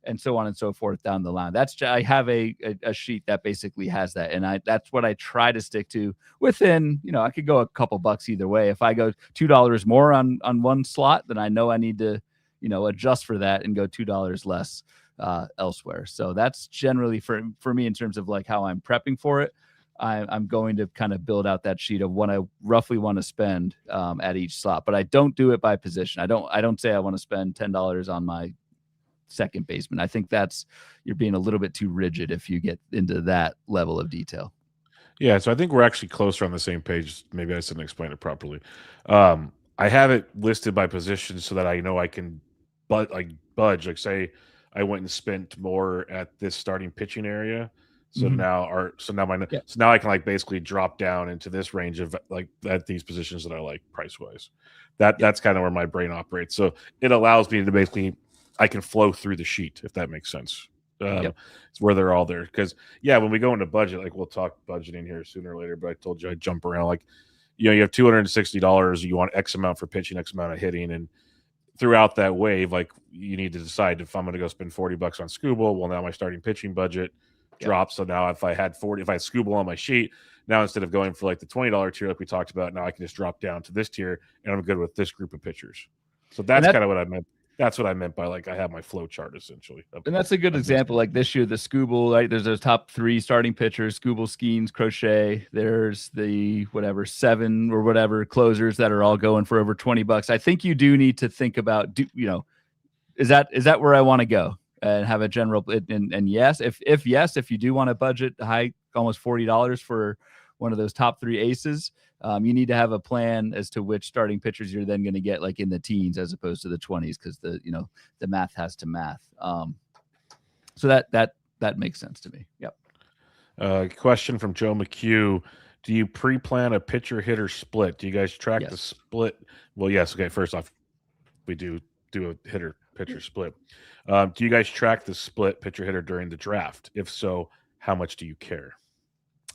and so on and so forth down the line. I have a sheet that basically has that, and that's what I try to stick to within. I could go a couple bucks either way. If I go $2 more on one slot, then I know I need to adjust for that and go $2 less elsewhere. So that's generally for me in terms of like how I'm prepping for it. I'm going to kind of build out that sheet of what I roughly want to spend at each slot, but I don't do it by position. I don't say I want to spend $10 on my second baseman. I think you're being a little bit too rigid if you get into that level of detail. Yeah, so I think we're actually closer on the same page. Maybe I didn't explain it properly. I have it listed by position so that I know I can budge. Like say I went and spent more at this starting pitching area. So now I can like basically drop down into this range of like at these positions that I like price wise. That's kind of where my brain operates. So it allows me to basically I can flow through the sheet, if that makes sense. It's where they're all there. Because when we go into budget, like we'll talk budgeting here sooner or later, but I told you I'd jump around. Like, you have $260, you want X amount for pitching, X amount of hitting, and throughout that wave, like you need to decide if I'm going to go spend $40 on Scooble. Well, now my starting pitching budget drops. So now if I had Scooble on my sheet, now instead of going for like the $20 tier like we talked about, now I can just drop down to this tier and I'm good with this group of pitchers. So that's kind of what I meant. That's what I meant by like I have my flow chart essentially. And that's a good example. Like this year, the Scooble, right? There's those top 3 starting pitchers: Scooble, Skeens, Crochet. There's the 7 or whatever closers that are all going for over $20. I think you do need to think about, is that where I want to go and have a general? And yes, if you do want to budget high, almost $40 for one of those top 3 aces, you need to have a plan as to which starting pitchers you're then going to get like in the teens as opposed to the 20s, because the math has to math. So that makes sense to me. Yep. Question from Joe McHugh: do you pre-plan a pitcher hitter split? Do you guys track the split? Well, yes. Okay, first off, we do a hitter pitcher split. Do you guys track the split pitcher hitter during the draft? If so, how much do you care?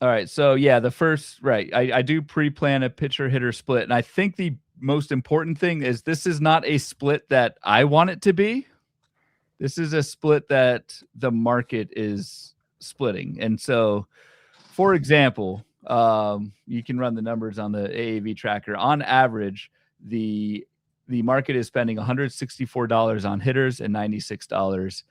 All right. So the first, right. I do pre-plan a pitcher hitter split. And I think the most important thing is this is not a split that I want it to be. This is a split that the market is splitting. And so, for example, you can run the numbers on the AAV tracker. On average, the market is spending $164 on hitters and $96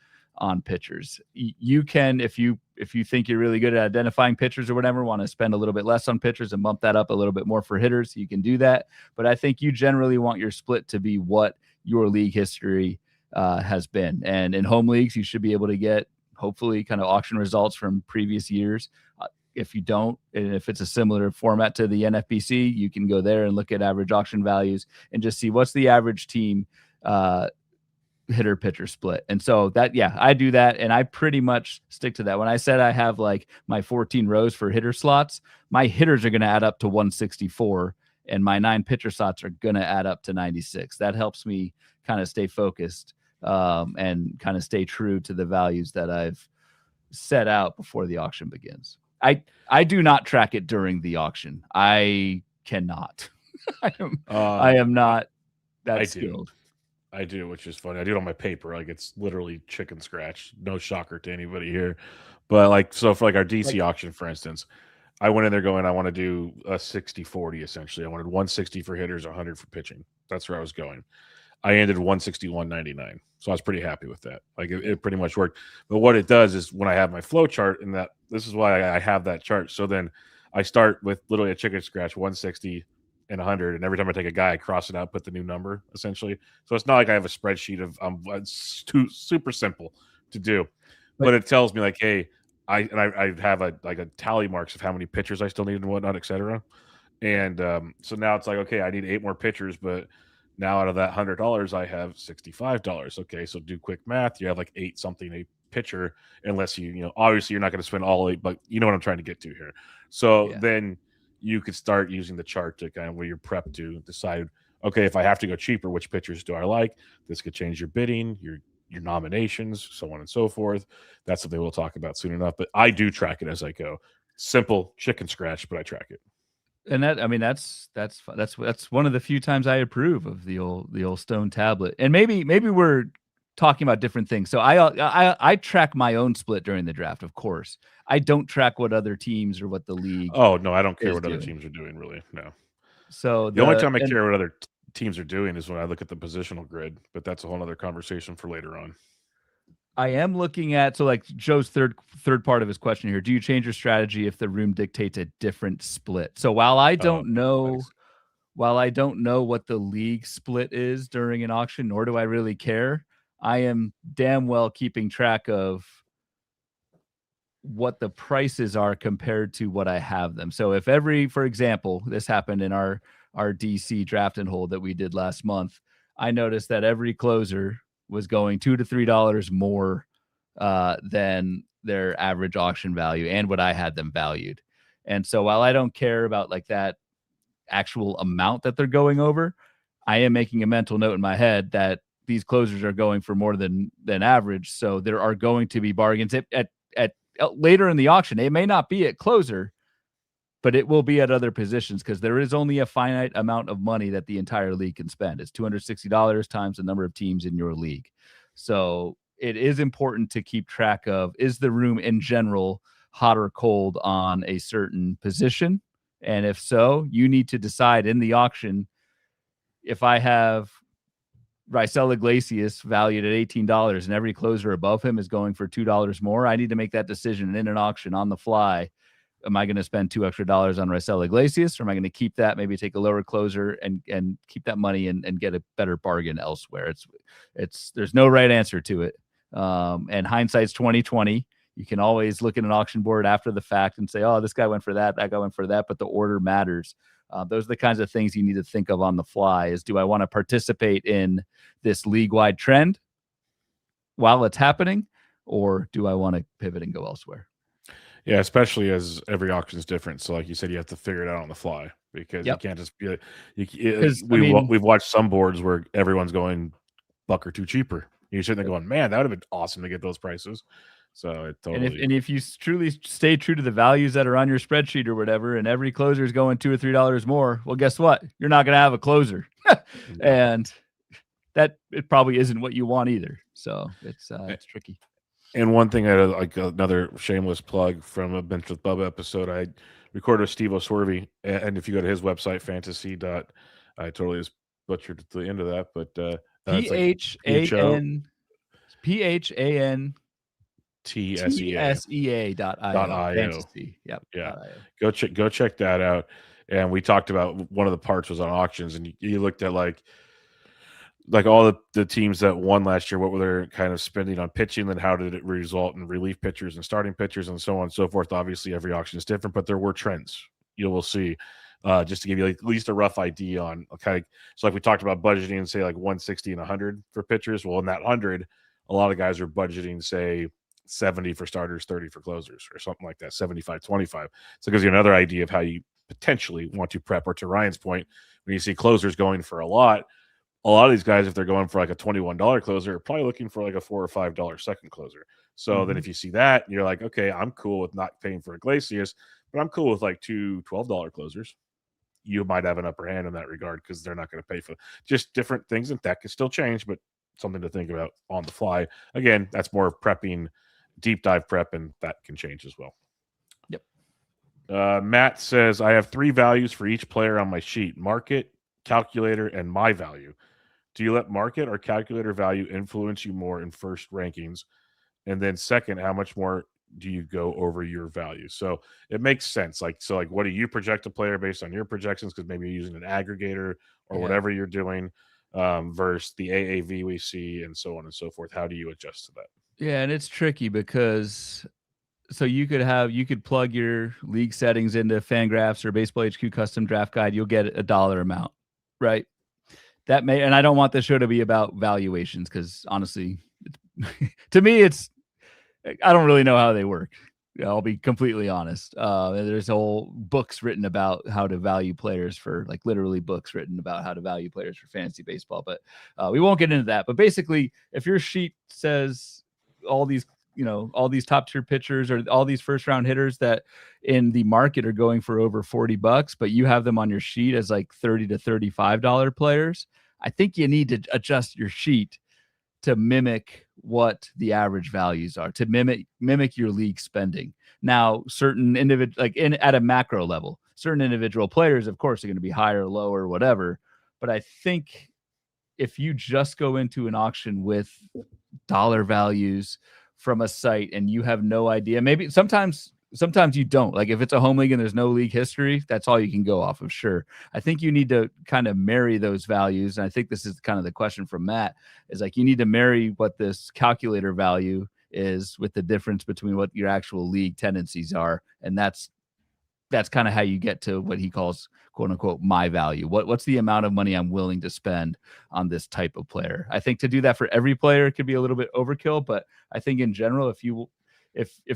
on pitchers. You can, if you think you're really good at identifying pitchers or whatever, want to spend a little bit less on pitchers and bump that up a little bit more for hitters, you can do that. But I think you generally want your split to be what your league history has been. And in home leagues, you should be able to get hopefully kind of auction results from previous years. If you don't, and if it's a similar format to the NFBC, you can go there and look at average auction values and just see what's the average team hitter pitcher split. And so I do that, and I pretty much stick to that. When I said I have like my 14 rows for hitter slots, my hitters are going to add up to 164 and my 9 pitcher slots are going to add up to 96. That helps me kind of stay focused and kind of stay true to the values that I've set out before the auction begins. I do not track it during the auction. I cannot. I am not that skilled. I do, which is funny. I do it on my paper. Like it's literally chicken scratch. No shocker to anybody here. But like, so for like our DC auction, for instance, I went in there going, I want to do a 60-40 essentially. I wanted 160 for hitters, 100 for pitching. That's where I was going. I ended 161.99. So I was pretty happy with that. Like it pretty much worked. But what it does is when I have my flow chart, and this is why I have that chart. So then I start with literally a chicken scratch, 160 and 100, and every time I take a guy, I cross it out, put the new number essentially. So it's not like I have a spreadsheet of it's super simple to do. but it tells me like, hey, I have a tally marks of how many pitchers I still need and whatnot, et cetera. And so now it's like, okay, I need 8 more pitchers, but now out of that $100, I have $65. Okay, so do quick math. You have like 8 something a pitcher, unless obviously you're not going to spend all 8, but you know what I'm trying to get to here. So Yeah. then you could start using the chart to kind of where you're prepped to decide, okay, if I have to go cheaper, which pitchers do I like? This could change your bidding, your nominations, so on and so forth. That's something we'll talk about soon enough. But I do track it as I go. Simple chicken scratch, but I track it. And that's one of the few times I approve of the old stone tablet. And maybe we're talking about different things. So I track my own split during the draft, of course. I don't track what other teams or what the league. Oh no, I don't care is what other doing. teams are doing, really. No. So The only time I care what other teams are doing is when I look at the positional grid, but that's a whole other conversation for later on. I am looking at, so like Joe's third part of his question here. Do you change your strategy if the room dictates a different split? So while I don't know, nice. while I don't know what the league split is during an auction, nor do I really care, I am damn well keeping track of what the prices are compared to what I have them. So if for example, this happened in our DC draft and hold that we did last month, I noticed that every closer was going $2 to $3 more than their average auction value and what I had them valued. And so while I don't care about like that actual amount that they're going over, I am making a mental note in my head that these closers are going for more than average. So there are going to be bargains at later in the auction. It may not be at closer, but it will be at other positions because there is only a finite amount of money that the entire league can spend. It's $260 times the number of teams in your league. So it is important to keep track of, is the room in general hot or cold on a certain position? And if so, you need to decide in the auction, if I have Raisel Iglesias valued at $18 and every closer above him is going for $2 more, I need to make that decision in an auction on the fly. Am I going to spend $2 extra on Raisel Iglesias, or am I going to keep that, maybe take a lower closer and keep that money and get a better bargain elsewhere? There's no right answer to it. And hindsight's 2020. You can always look at an auction board after the fact and say, oh, this guy went for that guy went for that, but the order matters. Those are the kinds of things you need to think of on the fly. Is, do I want to participate in this league-wide trend while it's happening, or do I want to pivot and go elsewhere? Yeah, especially as every auction is different. So, like you said, you have to figure it out on the fly because you can't just be. We've watched some boards where everyone's going $1 or $2 cheaper. You're sitting there going, "Man, that would have been awesome to get those prices." So it totally. And if you truly stay true to the values that are on your spreadsheet or whatever, and every closer is going $2 or $3 more, well, guess what? You're not going to have a closer, and that it probably isn't what you want either. So it's tricky. And one thing, I like another shameless plug from a Bench with Bubba episode. I recorded with Steve O'Swervey, and if you go to his website, fantasy. I totally just butchered the end of that, but PHAN TSEA.io. Fantasy. Yep. Yeah. Go check that out. And we talked about one of the parts was on auctions, and you looked at like all the teams that won last year, what were they kind of spending on pitching, then how did it result in relief pitchers and starting pitchers and so on and so forth. Obviously, every auction is different, but there were trends you will see. Just to give you at least a rough idea on so like we talked about budgeting, say like 160 and 100 for pitchers. Well, in that 100, a lot of guys are budgeting, say 70 for starters, 30 for closers, or something like that, 75-25. So it gives you another idea of how you potentially want to prep. Or to Ryan's point, when you see closers going for a lot of these guys, if they're going for like a $21 closer, are probably looking for like a $4 or $5 second closer. So then if you see that, you're like, okay, I'm cool with not paying for Iglesias, but I'm cool with like two $12 closers. You might have an upper hand in that regard because they're not going to pay for just different things, and that can still change, but something to think about on the fly. Again, that's more prepping, deep dive prep, and that can change as well. Yep. Matt says, I have 3 values for each player on my sheet: market, calculator, and my value. Do you let market or calculator value influence you more in first rankings? And then second, how much more do you go over your value? So it makes sense. Like, what do you project a player based on your projections? Because maybe you're using an aggregator or whatever you're doing, versus the AAV we see and so on and so forth. How do you adjust to that? Yeah, and it's tricky because so you could plug your league settings into Fangraphs or Baseball HQ custom draft guide. You'll get a dollar amount, right? That may, and I don't want the show to be about valuations because honestly, to me, I don't really know how they work. I'll be completely honest. There's whole books written about how to value players for like literally books written about how to value players for fantasy baseball, but we won't get into that. But basically, if your sheet says all these, all these top tier pitchers or all these first round hitters that in the market are going for over $40, but you have them on your sheet as like $30 to $35 players, I think you need to adjust your sheet to mimic what the average values are, to mimic your league spending. Now, certain individual, like at a macro level, certain individual players, of course, are going to be higher, lower, whatever. But I think if you just go into an auction with dollar values from a site and you have no idea, maybe sometimes you don't, like if it's a home league and there's no league history, that's all you can go off of. Sure. I think you need to kind of marry those values. And I think this is kind of the question from Matt is like, you need to marry what this calculator value is with the difference between what your actual league tendencies are. And that's kind of how you get to what he calls quote unquote my value. What's the amount of money I'm willing to spend on this type of player? I think to do that for every player could be a little bit overkill, but I think in general, if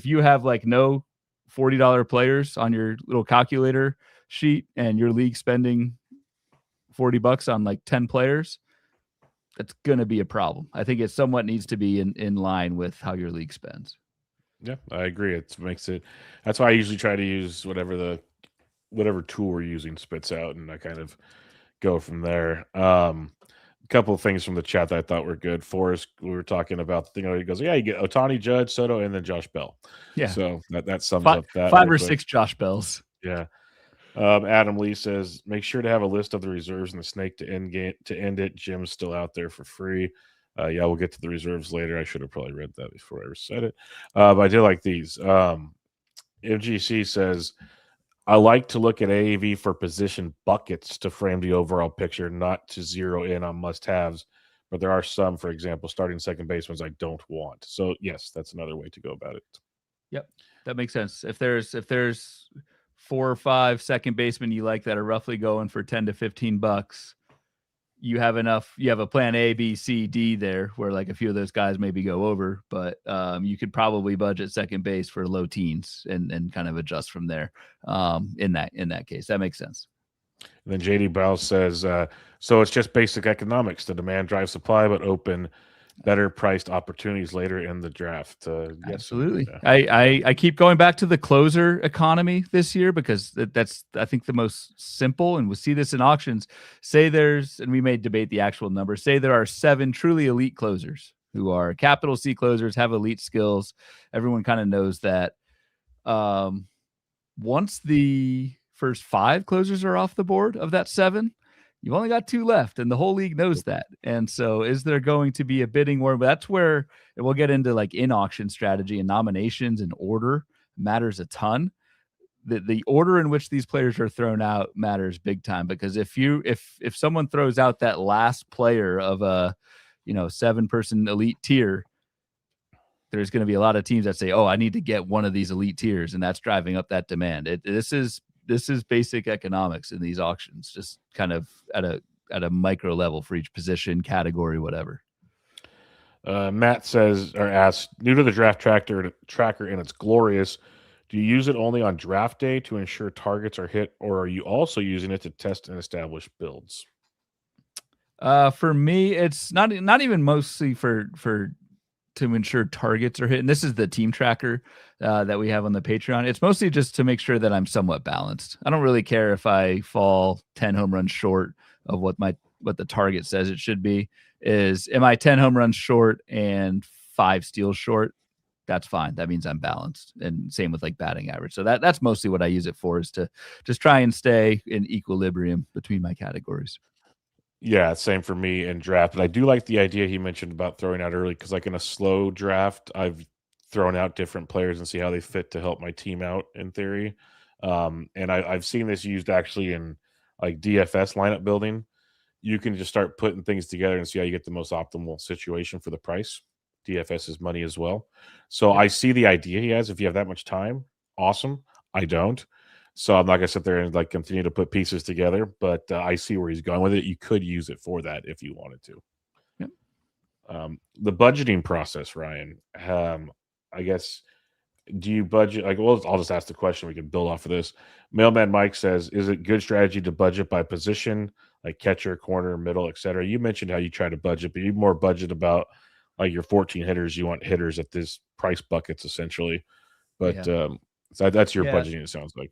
you have like no $40 players on your little calculator sheet and your league spending $40 on like 10 players, that's going to be a problem. I think it somewhat needs to be in line with how your league spends. Yeah, I agree. It makes it. That's why I usually try to use whatever tool we're using spits out, and I kind of go from there. A couple of things from the chat that I thought were good. Forrest, we were talking about the thing. He goes, "Yeah, you get Otani, Judge, Soto, and then Josh Bell." Yeah, So that sums up that five real or quick. six Josh Bells. Yeah. Adam Lee says, make sure to have a list of the reserves and the snake to end it. Jim's still out there for free. Yeah, we'll get to the reserves later. I should have probably read that before I ever said it. But I did like these. MGC says, I like to look at AAV for position buckets to frame the overall picture, not to zero in on must-haves. But there are some, for example, starting second basemen I don't want. So yes, that's another way to go about it. Yep, that makes sense. If there's 4 or 5 second basemen you like that are roughly going for $10 to $15, you have a plan A, B, C, D there where like a few of those guys maybe go over, but you could probably budget second base for low teens and kind of adjust from there. In that case, that makes sense. And then JD Brown says, so it's just basic economics. The demand drives supply, but open better priced opportunities later in the draft. Yes, absolutely. Yeah. I keep going back to the closer economy this year because that's I think the most simple, and we'll see this in auctions. Say and we may debate the actual number. Say there are 7 truly elite closers who are capital C closers, have elite skills. Everyone kind of knows that. Once the first 5 closers are off the board of that 7, you've only got 2 left, and the whole league knows that. And so is there going to be a bidding war? But that's where we'll get into like in-auction strategy and nominations and order matters a ton. The order in which these players are thrown out matters big time, because if someone throws out that last player of a 7-person elite tier, there's going to be a lot of teams that say, oh, I need to get one of these elite tiers, and that's driving up that demand. This is basic economics in these auctions, just kind of at a micro level for each position, category, whatever. Matt says or asks, new to the draft tracker and it's glorious. Do you use it only on draft day to ensure targets are hit, or are you also using it to test and establish builds? For me, it's not even mostly for to ensure targets are hit. And this is the team tracker that we have on the Patreon. It's mostly just to make sure that I'm somewhat balanced. I don't really care if I fall 10 home runs short of what the target says it should be. Am I 10 home runs short and 5 steals short? That's fine. That means I'm balanced. And same with like batting average. So that's mostly what I use it for, is to just try and stay in equilibrium between my categories. Yeah, same for me in draft. But I do like the idea he mentioned about throwing out early, because like in a slow draft, I've thrown out different players and see how they fit to help my team out in theory. And I've seen this used actually in like DFS lineup building. You can just start putting things together and see how you get the most optimal situation for the price. DFS's money as well. So I see the idea he has. If you have that much time, awesome. I don't. So I'm not gonna sit there and like continue to put pieces together, but I see where he's going with it. You could use it for that if you wanted to. Yep. The budgeting process, Ryan. I guess do you budget like well I'll just ask the question, we can build off of this. Mailman Mike says, is it good strategy to budget by position, like catcher, corner, middle, etc.? You mentioned how you try to budget, but you more budget about like your 14 hitters. You want hitters at this price buckets essentially, but Yeah. so that's your Yeah. budgeting, it sounds like.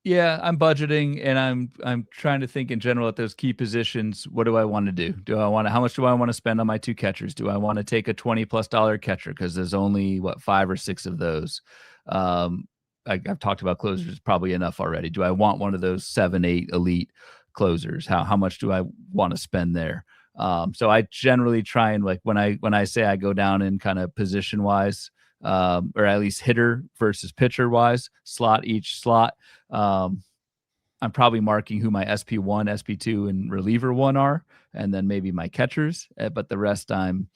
Yeah, I'm budgeting and I'm trying to think in general at those key positions. What do I want to do? How much do I want to spend on my two catchers? Do I want to take a $20+ catcher because there's only what 5 or 6 of those? I've talked about closers probably enough already. Do I want one of those 7, 8 elite closers? How much do I want to spend there? So I generally try and like when I say I go down in kind of position wise, or at least hitter versus pitcher wise, each slot. I'm probably marking who my SP1, SP2, and reliever one are, and then maybe my catchers. But the rest I'm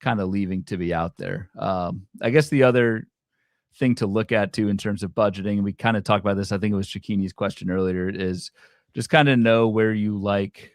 kind of leaving to be out there. I guess the other thing to look at too in terms of budgeting, and we kind of talked about this, I think it was Shakini's question earlier, is just kind of know where you like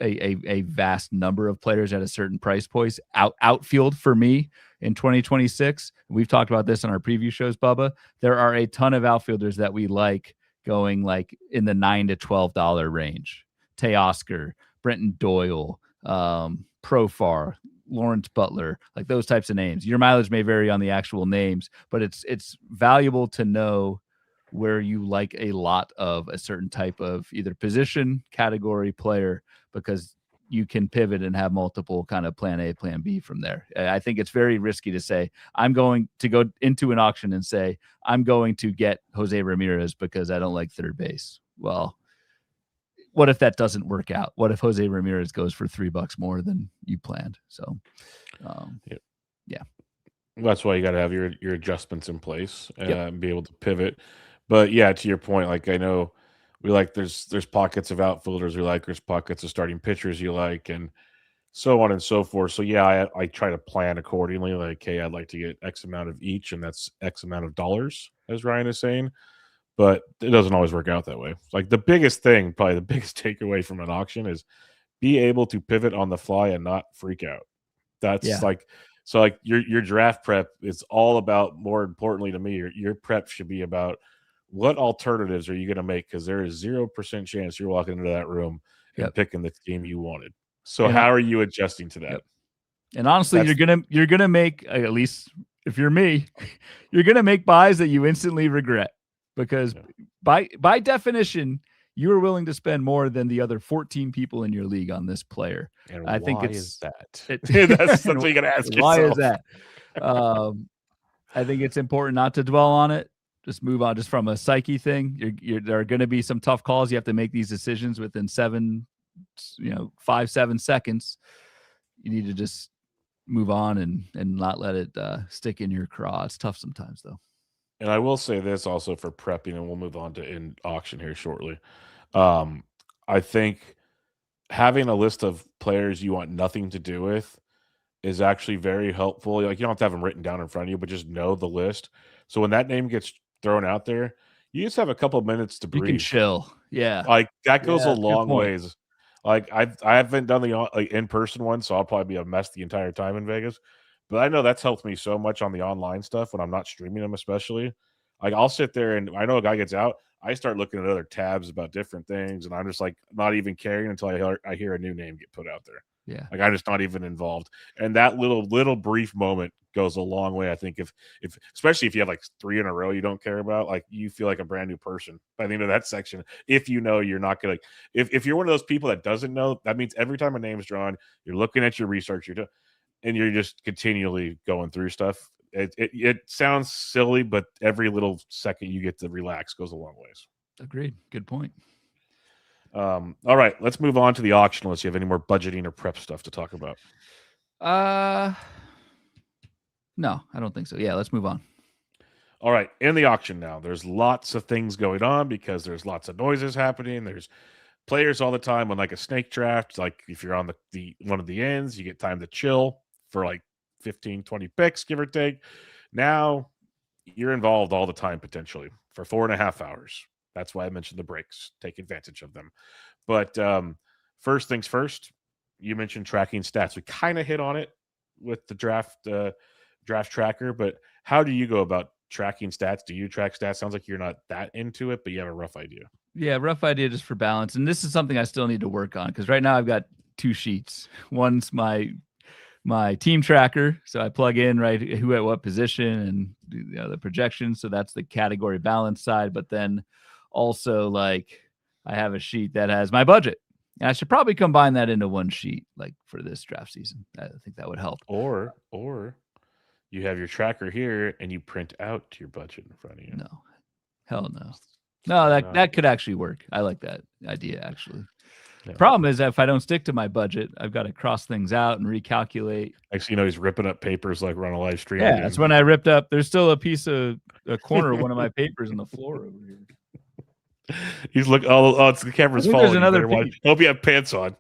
a vast number of players at a certain price point. Outfield for me in 2026, we've talked about this on our preview shows, Bubba. There are a ton of outfielders that we like going like in the $9 to $12 range. Teoscar, Brenton Doyle, Profar, Lawrence Butler, like those types of names. Your mileage may vary on the actual names, but it's valuable to know where you like a lot of a certain type of either position, category, player, because you can pivot and have multiple kind of plan A, plan B from there. I think it's very risky to say, I'm going to go into an auction and say, I'm going to get Jose Ramirez because I don't like third base. Well, what if that doesn't work out? What if Jose Ramirez goes for $3 more than you planned? So, yeah. That's why you got to have your adjustments in place and be able to pivot. But yeah, to your point, like I know we like there's pockets of outfielders we like, there's pockets of starting pitchers you like, and so on and so forth. So yeah, I try to plan accordingly. Like, hey, I'd like to get X amount of each, and that's X amount of dollars, as Ryan is saying. But it doesn't always work out that way. Like the biggest thing, probably the biggest takeaway from an auction is be able to pivot on the fly and not freak out. That's like so like your draft prep is all about, more importantly to me, your prep should be about what alternatives are you going to make, because there is 0% chance you're walking into that room and picking the team you wanted. So how are you adjusting to that? And honestly, you're gonna make, at least if you're me, you're gonna make buys that you instantly regret, because by definition, you are willing to spend more than the other 14 people in your league on this player. And I think is that? That's what you got to ask yourself. Why is that? I think it's important not to dwell on it. Just move on. Just from a psyche thing, there are going to be some tough calls. You have to make these decisions within 5, 7 seconds. You need to just move on and not let it stick in your craw. It's tough sometimes, though. And I will say this also for prepping, and we'll move on to in auction here shortly. I think having a list of players you want nothing to do with is actually very helpful. Like, you don't have to have them written down in front of you, but just know the list. So when that name gets thrown out there, you just have a couple of minutes to breathe. You can chill. Yeah. Like that goes a long ways. Like I haven't done the like in-person one, so I'll probably be a mess the entire time in Vegas. But I know that's helped me so much on the online stuff when I'm not streaming them, especially. Like I'll sit there and I know a guy gets out, I start looking at other tabs about different things, and I'm just like not even caring until I hear a new name get put out there. Yeah. Like I'm just not even involved. And that little brief moment goes a long way. I think if especially if you have like 3 in a row you don't care about, like you feel like a brand new person by the end of that section. If you know you're not gonna, if you're one of those people that doesn't know, that means every time a name's drawn, you're looking at your research, and you're just continually going through stuff. It sounds silly, but every little second you get to relax goes a long ways. Agreed. Good point. All right, let's move on to the auction unless you have any more budgeting or prep stuff to talk about. No, I don't think so. Yeah, let's move on. All right, in the auction now, there's lots of things going on because there's lots of noises happening. There's players all the time on like a snake draft. Like if you're on the one of the ends, you get time to chill for like 15, 20 picks, give or take. Now you're involved all the time potentially for 4.5 hours. That's why I mentioned the breaks. Take advantage of them. But first things first, you mentioned tracking stats. We kind of hit on it with the draft tracker, but how do you go about tracking stats? Do you track stats? Sounds like you're not that into it, but you have a rough idea. Yeah, rough idea just for balance. And this is something I still need to work on because right now I've got 2 sheets. One's my team tracker, so I plug in right who at what position and the projections. So that's the category balance side. But then also like I have a sheet that has my budget. And I should probably combine that into one sheet, like for this draft season. I think that would help. Or you have your tracker here and you print out your budget in front of you. No, hell no. No, that could actually work. I like that idea actually. Yeah. Problem is, if I don't stick to my budget, I've got to cross things out and recalculate. Actually, he's ripping up papers like we're on a live stream. Yeah, that's when I ripped up. There's still a corner of one of my papers on the floor over here. He's looking. Oh, it's the camera's falling. There's another piece. Hope you have pants on.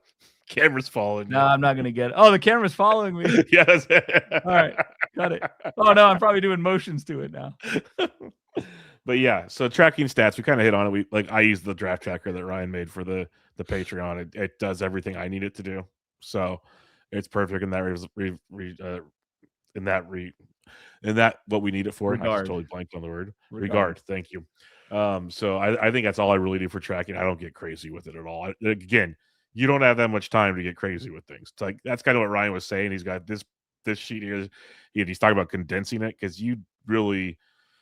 Camera's falling. No, I'm not gonna get it. Oh, the camera's following me. Yes. All right, got it. Oh no, I'm probably doing motions to it now. But yeah, so tracking stats, we kind of hit on it. I use the draft tracker that Ryan made for the Patreon. It does everything I need it to do, so it's perfect in that what we need it for. Regard. I just totally blanked on the word. Regard. Thank you. So I think that's all I really do for tracking. I don't get crazy with it at all. Again, you don't have that much time to get crazy with things. It's like that's kind of what Ryan was saying. He's got this sheet here. He's talking about condensing it because you really.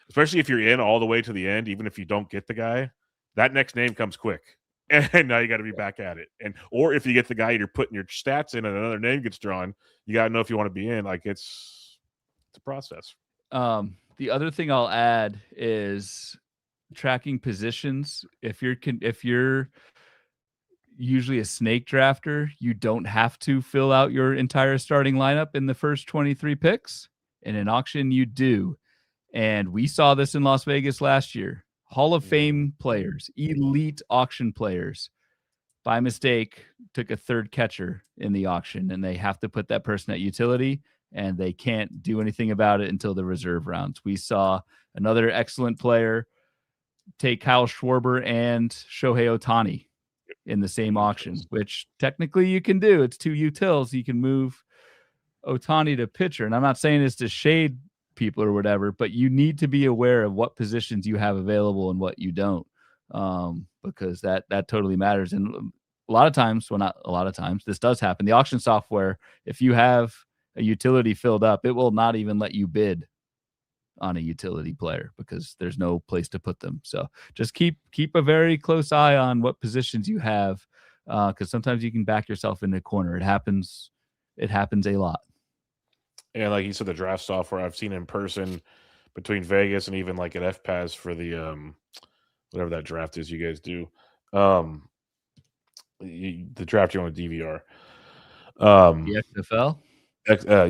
Especially if you're in all the way to the end, even if you don't get the guy, that next name comes quick. And now you got to be back at it. Or if you get the guy and you're putting your stats in and another name gets drawn, you got to know if you want to be in. Like it's a process. The other thing I'll add is tracking positions. If you're usually a snake drafter, you don't have to fill out your entire starting lineup in the first 23 picks. In an auction, you do. And we saw this in Las Vegas last year. Hall of Fame players, elite auction players, by mistake, took a third catcher in the auction, and they have to put that person at utility, and they can't do anything about it until the reserve rounds. We saw another excellent player take Kyle Schwarber and Shohei Ohtani in the same auction, which technically you can do. It's 2 utils. You can move Ohtani to pitcher. And I'm not saying it's to shade people or whatever, but you need to be aware of what positions you have available and what you don't, because that totally matters. And a lot of times, well, not a lot of times, this does happen. The auction software, if you have a utility filled up, it will not even let you bid on a utility player because there's no place to put them. So just keep a very close eye on what positions you have, because sometimes you can back yourself into a corner. It happens a lot. And like you said, the draft software I've seen in person between Vegas and even like at FPAS for the whatever that draft is you guys do, the draft you on a DVR. The XFL.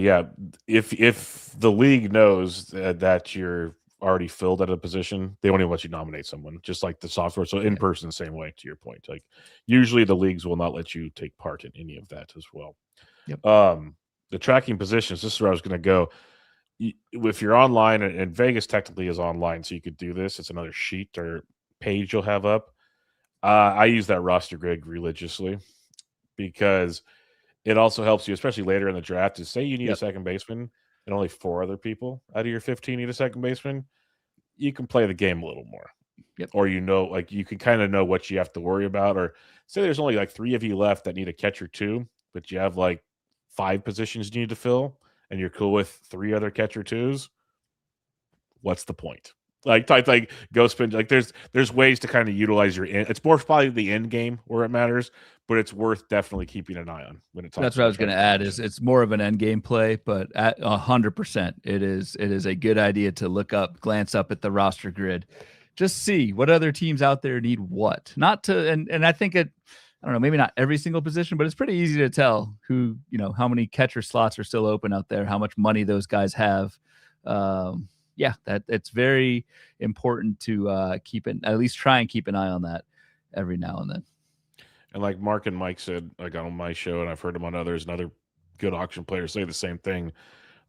Yeah, if the league knows that you're already filled at a position, they won't even let you nominate someone. Just like the software, so in person, the same way. To your point, like usually the leagues will not let you take part in any of that as well. Yep. The tracking positions, this is where I was going to go. If you're online, and Vegas technically is online, so you could do this. It's another sheet or page you'll have up. I use that roster grid religiously because it also helps you, especially later in the draft, to say you need a second baseman and only 4 other people out of your 15 need a second baseman. You can play the game a little more. Yep. Or like you can kind of know what you have to worry about. Or say there's only like 3 of you left that need a catcher too, but you have like 5 positions you need to fill, and you're cool with 3 other catcher twos. What's the point? Like go spend. Like there's ways to kind of utilize your end. It's more probably the end game where it matters, but it's worth definitely keeping an eye on when it's. That's what I was going to add. Is it's more of an end game play, but at 100%, it is a good idea to glance up at the roster grid, just see what other teams out there need what. Not to and I think it. I don't know, maybe not every single position, but it's pretty easy to tell who, how many catcher slots are still open out there, how much money those guys have. That it's very important to at least try and keep an eye on that every now and then. And like Mark and Mike said, like on my show, and I've heard them on others, and other good auction players say the same thing.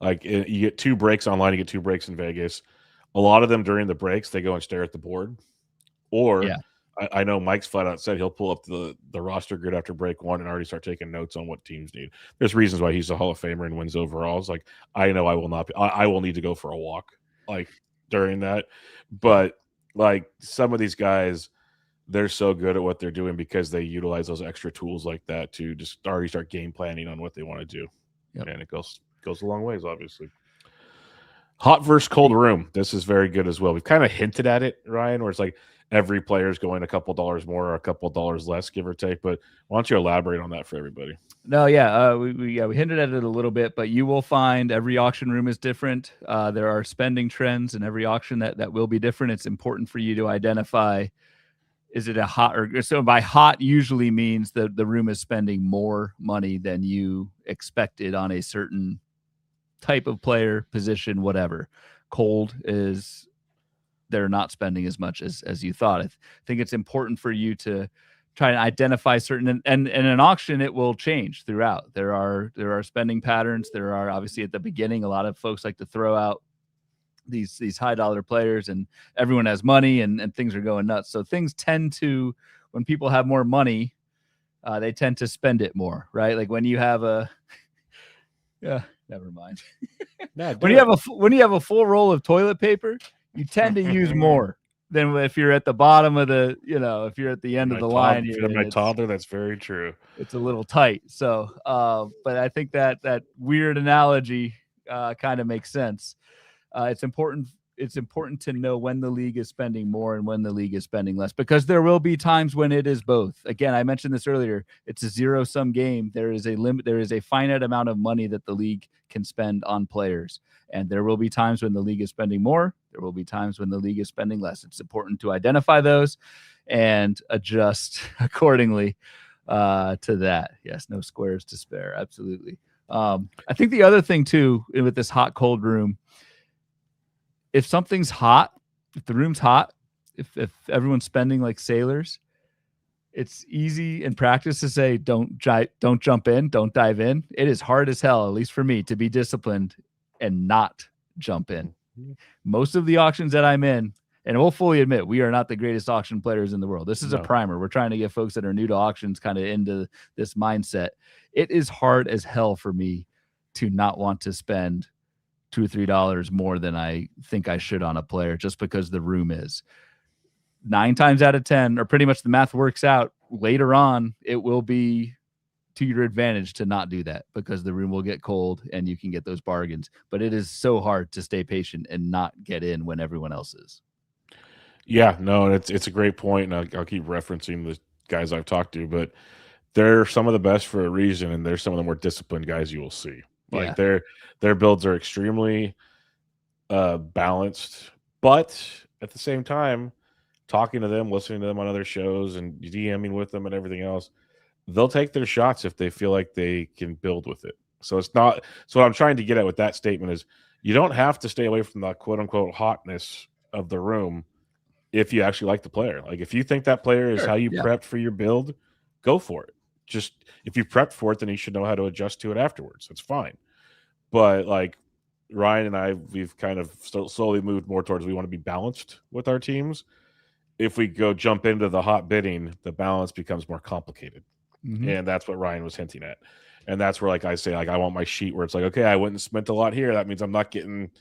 Like you get 2 breaks online, you get 2 breaks in Vegas. A lot of them during the breaks, they go and stare at the board. Or Yeah. I know Mike's flat out said he'll pull up the roster grid after break one and already start taking notes on what teams need. There's reasons why he's a Hall of Famer and wins overalls. Like I know I will not be. I will need to go for a walk like during that. But like some of these guys, they're so good at what they're doing because they utilize those extra tools like that to just already start game planning on what they want to do. Yep. And it goes a long ways, obviously. Hot versus cold room. This is very good as well. We've kind of hinted at it, Ryan, where it's like every player's going a couple dollars more or a couple dollars less, give or take. But why don't you elaborate on that for everybody? No, yeah, we hinted at it a little bit, but you will find every auction room is different. There are spending trends in every auction that will be different. It's important for you to identify, is it a hot, or so by hot usually means that the room is spending more money than you expected on a certain type of player, position, whatever. Cold is they're not spending as much as you thought. I think it's important for you to try and identify certain, and in an auction it will change throughout. There are spending patterns. There are obviously at the beginning a lot of folks like to throw out these high dollar players, and everyone has money and things are going nuts. So things tend to, when people have more money, they tend to spend it more, right? Like when you have a yeah, never mind. When you have a full roll of toilet paper, you tend to use more than if you're at the bottom of the, if you're at the end of the line. My toddler, that's very true. It's a little tight. So, but I think that weird analogy kind of makes sense. It's important to know when the league is spending more and when the league is spending less, because there will be times when it is both. Again, I mentioned this earlier. It's a zero-sum game. There is a limit. There is a finite amount of money that the league can spend on players, and there will be times when the league is spending more. There will be times when the league is spending less. It's important to identify those and adjust accordingly to that. Yes, no squares to spare. Absolutely. I think the other thing too with this hot cold room, if something's hot, if the room's hot, if everyone's spending like sailors, it's easy in practice to say, don't jump in, don't dive in. It is hard as hell, at least for me, to be disciplined and not jump in. Most of the auctions that I'm in, and we'll fully admit, we are not the greatest auction players in the world. This is a primer. We're trying to get folks that are new to auctions kind of into this mindset. It is hard as hell for me to not want to spend $2 or $3 more than I think I should on a player just because the room is. 9 times out of 10, or pretty much the math works out, later on it will be to your advantage to not do that because the room will get cold and you can get those bargains. But it is so hard to stay patient and not get in when everyone else is. Yeah, no, it's a great point, and I'll keep referencing the guys I've talked to, but they're some of the best for a reason, and they're some of the more disciplined guys you will see. Like their builds are extremely balanced, but at the same time, talking to them, listening to them on other shows, and DMing with them and everything else, they'll take their shots if they feel like they can build with it. So it's not. So what I'm trying to get at with that statement is, you don't have to stay away from the quote unquote hotness of the room if you actually like the player. Like if you think that player is how you prepped for your build, go for it. Just if you prepped for it, then you should know how to adjust to it afterwards. That's fine. But like Ryan and I, we've kind of slowly moved more towards, we want to be balanced with our teams. If we go jump into the hot bidding, the balance becomes more complicated. Mm-hmm. And that's what Ryan was hinting at. And that's where, like I say, like I want my sheet where it's like, okay, I went and spent a lot here. That means I'm not getting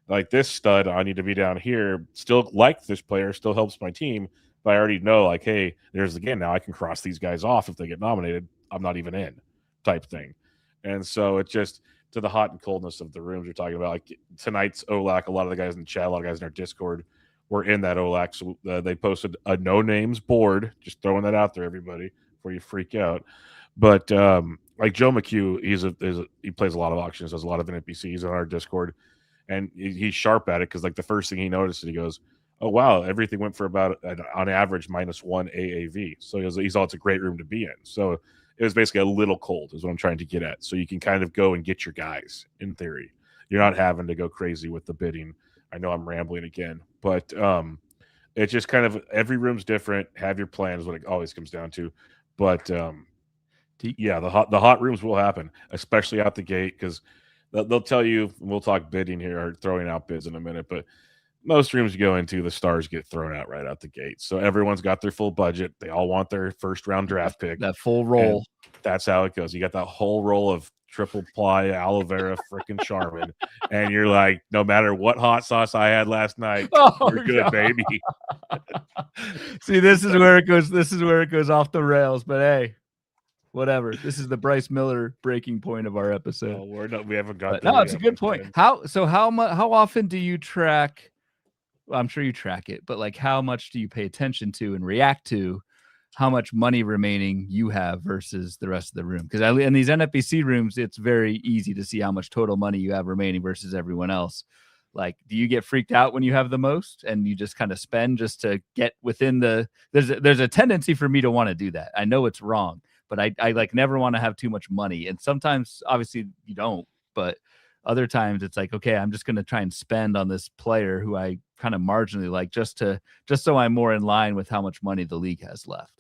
like this stud. I need to be down here. Still like this player, still helps my team. But I already know, like, hey, there's again, now I can cross these guys off if they get nominated. I'm not even in type thing. And so it's just to the hot and coldness of the rooms you're talking about. Like tonight's OLAC, a lot of the guys in the chat, a lot of guys in our Discord were in that OLAC. So they posted a no names board, just throwing that out there, everybody, before you freak out. But like Joe McHugh, he plays a lot of auctions, does a lot of NPCs on our Discord, and he's sharp at it because like the first thing he noticed, he goes, "Oh wow, everything went for about on average -1 AAV." So he's all, it's a great room to be in. So it was basically a little cold, is what I'm trying to get at. So you can kind of go and get your guys in theory. You're not having to go crazy with the bidding. I know I'm rambling again, but it's just kind of every room's different. Have your plan is what it always comes down to. But yeah, the hot rooms will happen, especially out the gate, because they'll tell you. We'll talk bidding here or throwing out bids in a minute, but most rooms you go into, the stars get thrown out right out the gate. So everyone's got their full budget. They all want their first round draft pick. That full And roll. that's how it goes. You got that whole roll of triple ply aloe vera freaking Charmin, and you're like, no matter what hot sauce I had last night, you're good, God. baby. See, this is where it goes. This is where it goes off the rails. But hey, whatever. This is the Bryce Miller breaking point of our episode. Oh, we haven't got. No, it's a good point. How often do you track? Well, I'm sure you track it, but like, how much do you pay attention to and react to? How much money remaining you have versus the rest of the room? Because in these NFBC rooms, it's very easy to see how much total money you have remaining versus everyone else. Like, do you get freaked out when you have the most and you just kind of spend just to get within the? There's a tendency for me to want to do that. I know it's wrong, but I like never want to have too much money. And sometimes, obviously, you don't. But other times, it's like, okay, I'm just going to try and spend on this player who I kind of marginally like, just so I'm more in line with how much money the league has left.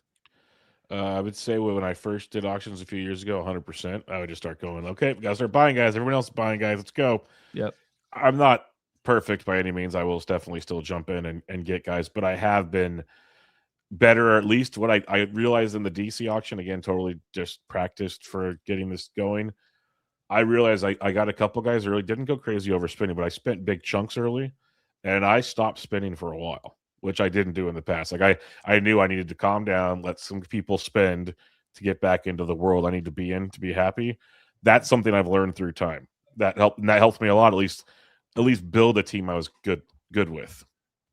I would say when I first did auctions a few years ago, 100%, I would just start going, okay, we got to start buying guys. Everyone else is buying guys. Let's go. Yep. I'm not perfect by any means. I will definitely still jump in and get guys, but I have been better, or at least what I realized in the DC auction, again, totally just practiced for getting this going. I realized I got a couple guys early, didn't go crazy overspending, but I spent big chunks early, and I stopped spending for a while, which I didn't do in the past. Like I knew I needed to calm down, let some people spend to get back into the world I need to be in to be happy. That's something I've learned through time. That helped me a lot, at least build a team I was good with.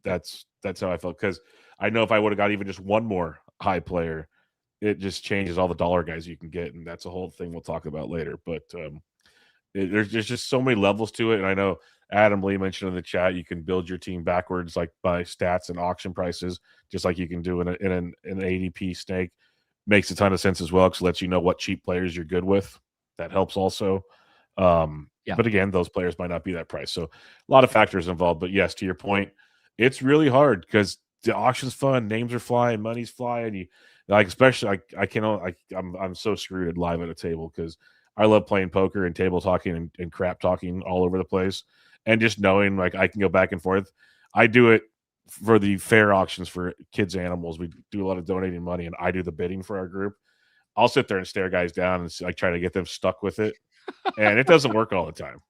That's how I felt, because I know if I would have got even just one more high player, it just changes all the dollar guys you can get, and that's a whole thing we'll talk about later. But there's just so many levels to it, and I know Adam Lee mentioned in the chat you can build your team backwards, like by stats and auction prices, just like you can do in an ADP snake. Makes a ton of sense as well, because it lets you know what cheap players you're good with. That helps also. But again, those players might not be that price, so a lot of factors involved. But yes, to your point, it's really hard because the auction's fun, names are flying, money's flying. You like, especially I'm so screwed live at a table because I love playing poker and table talking and crap talking all over the place, and just knowing like I can go back and forth. I do it for the fair auctions for kids animals. We do a lot of donating money, and I do the bidding for our group. I'll sit there and stare guys down and like try to get them stuck with it, and it doesn't work all the time.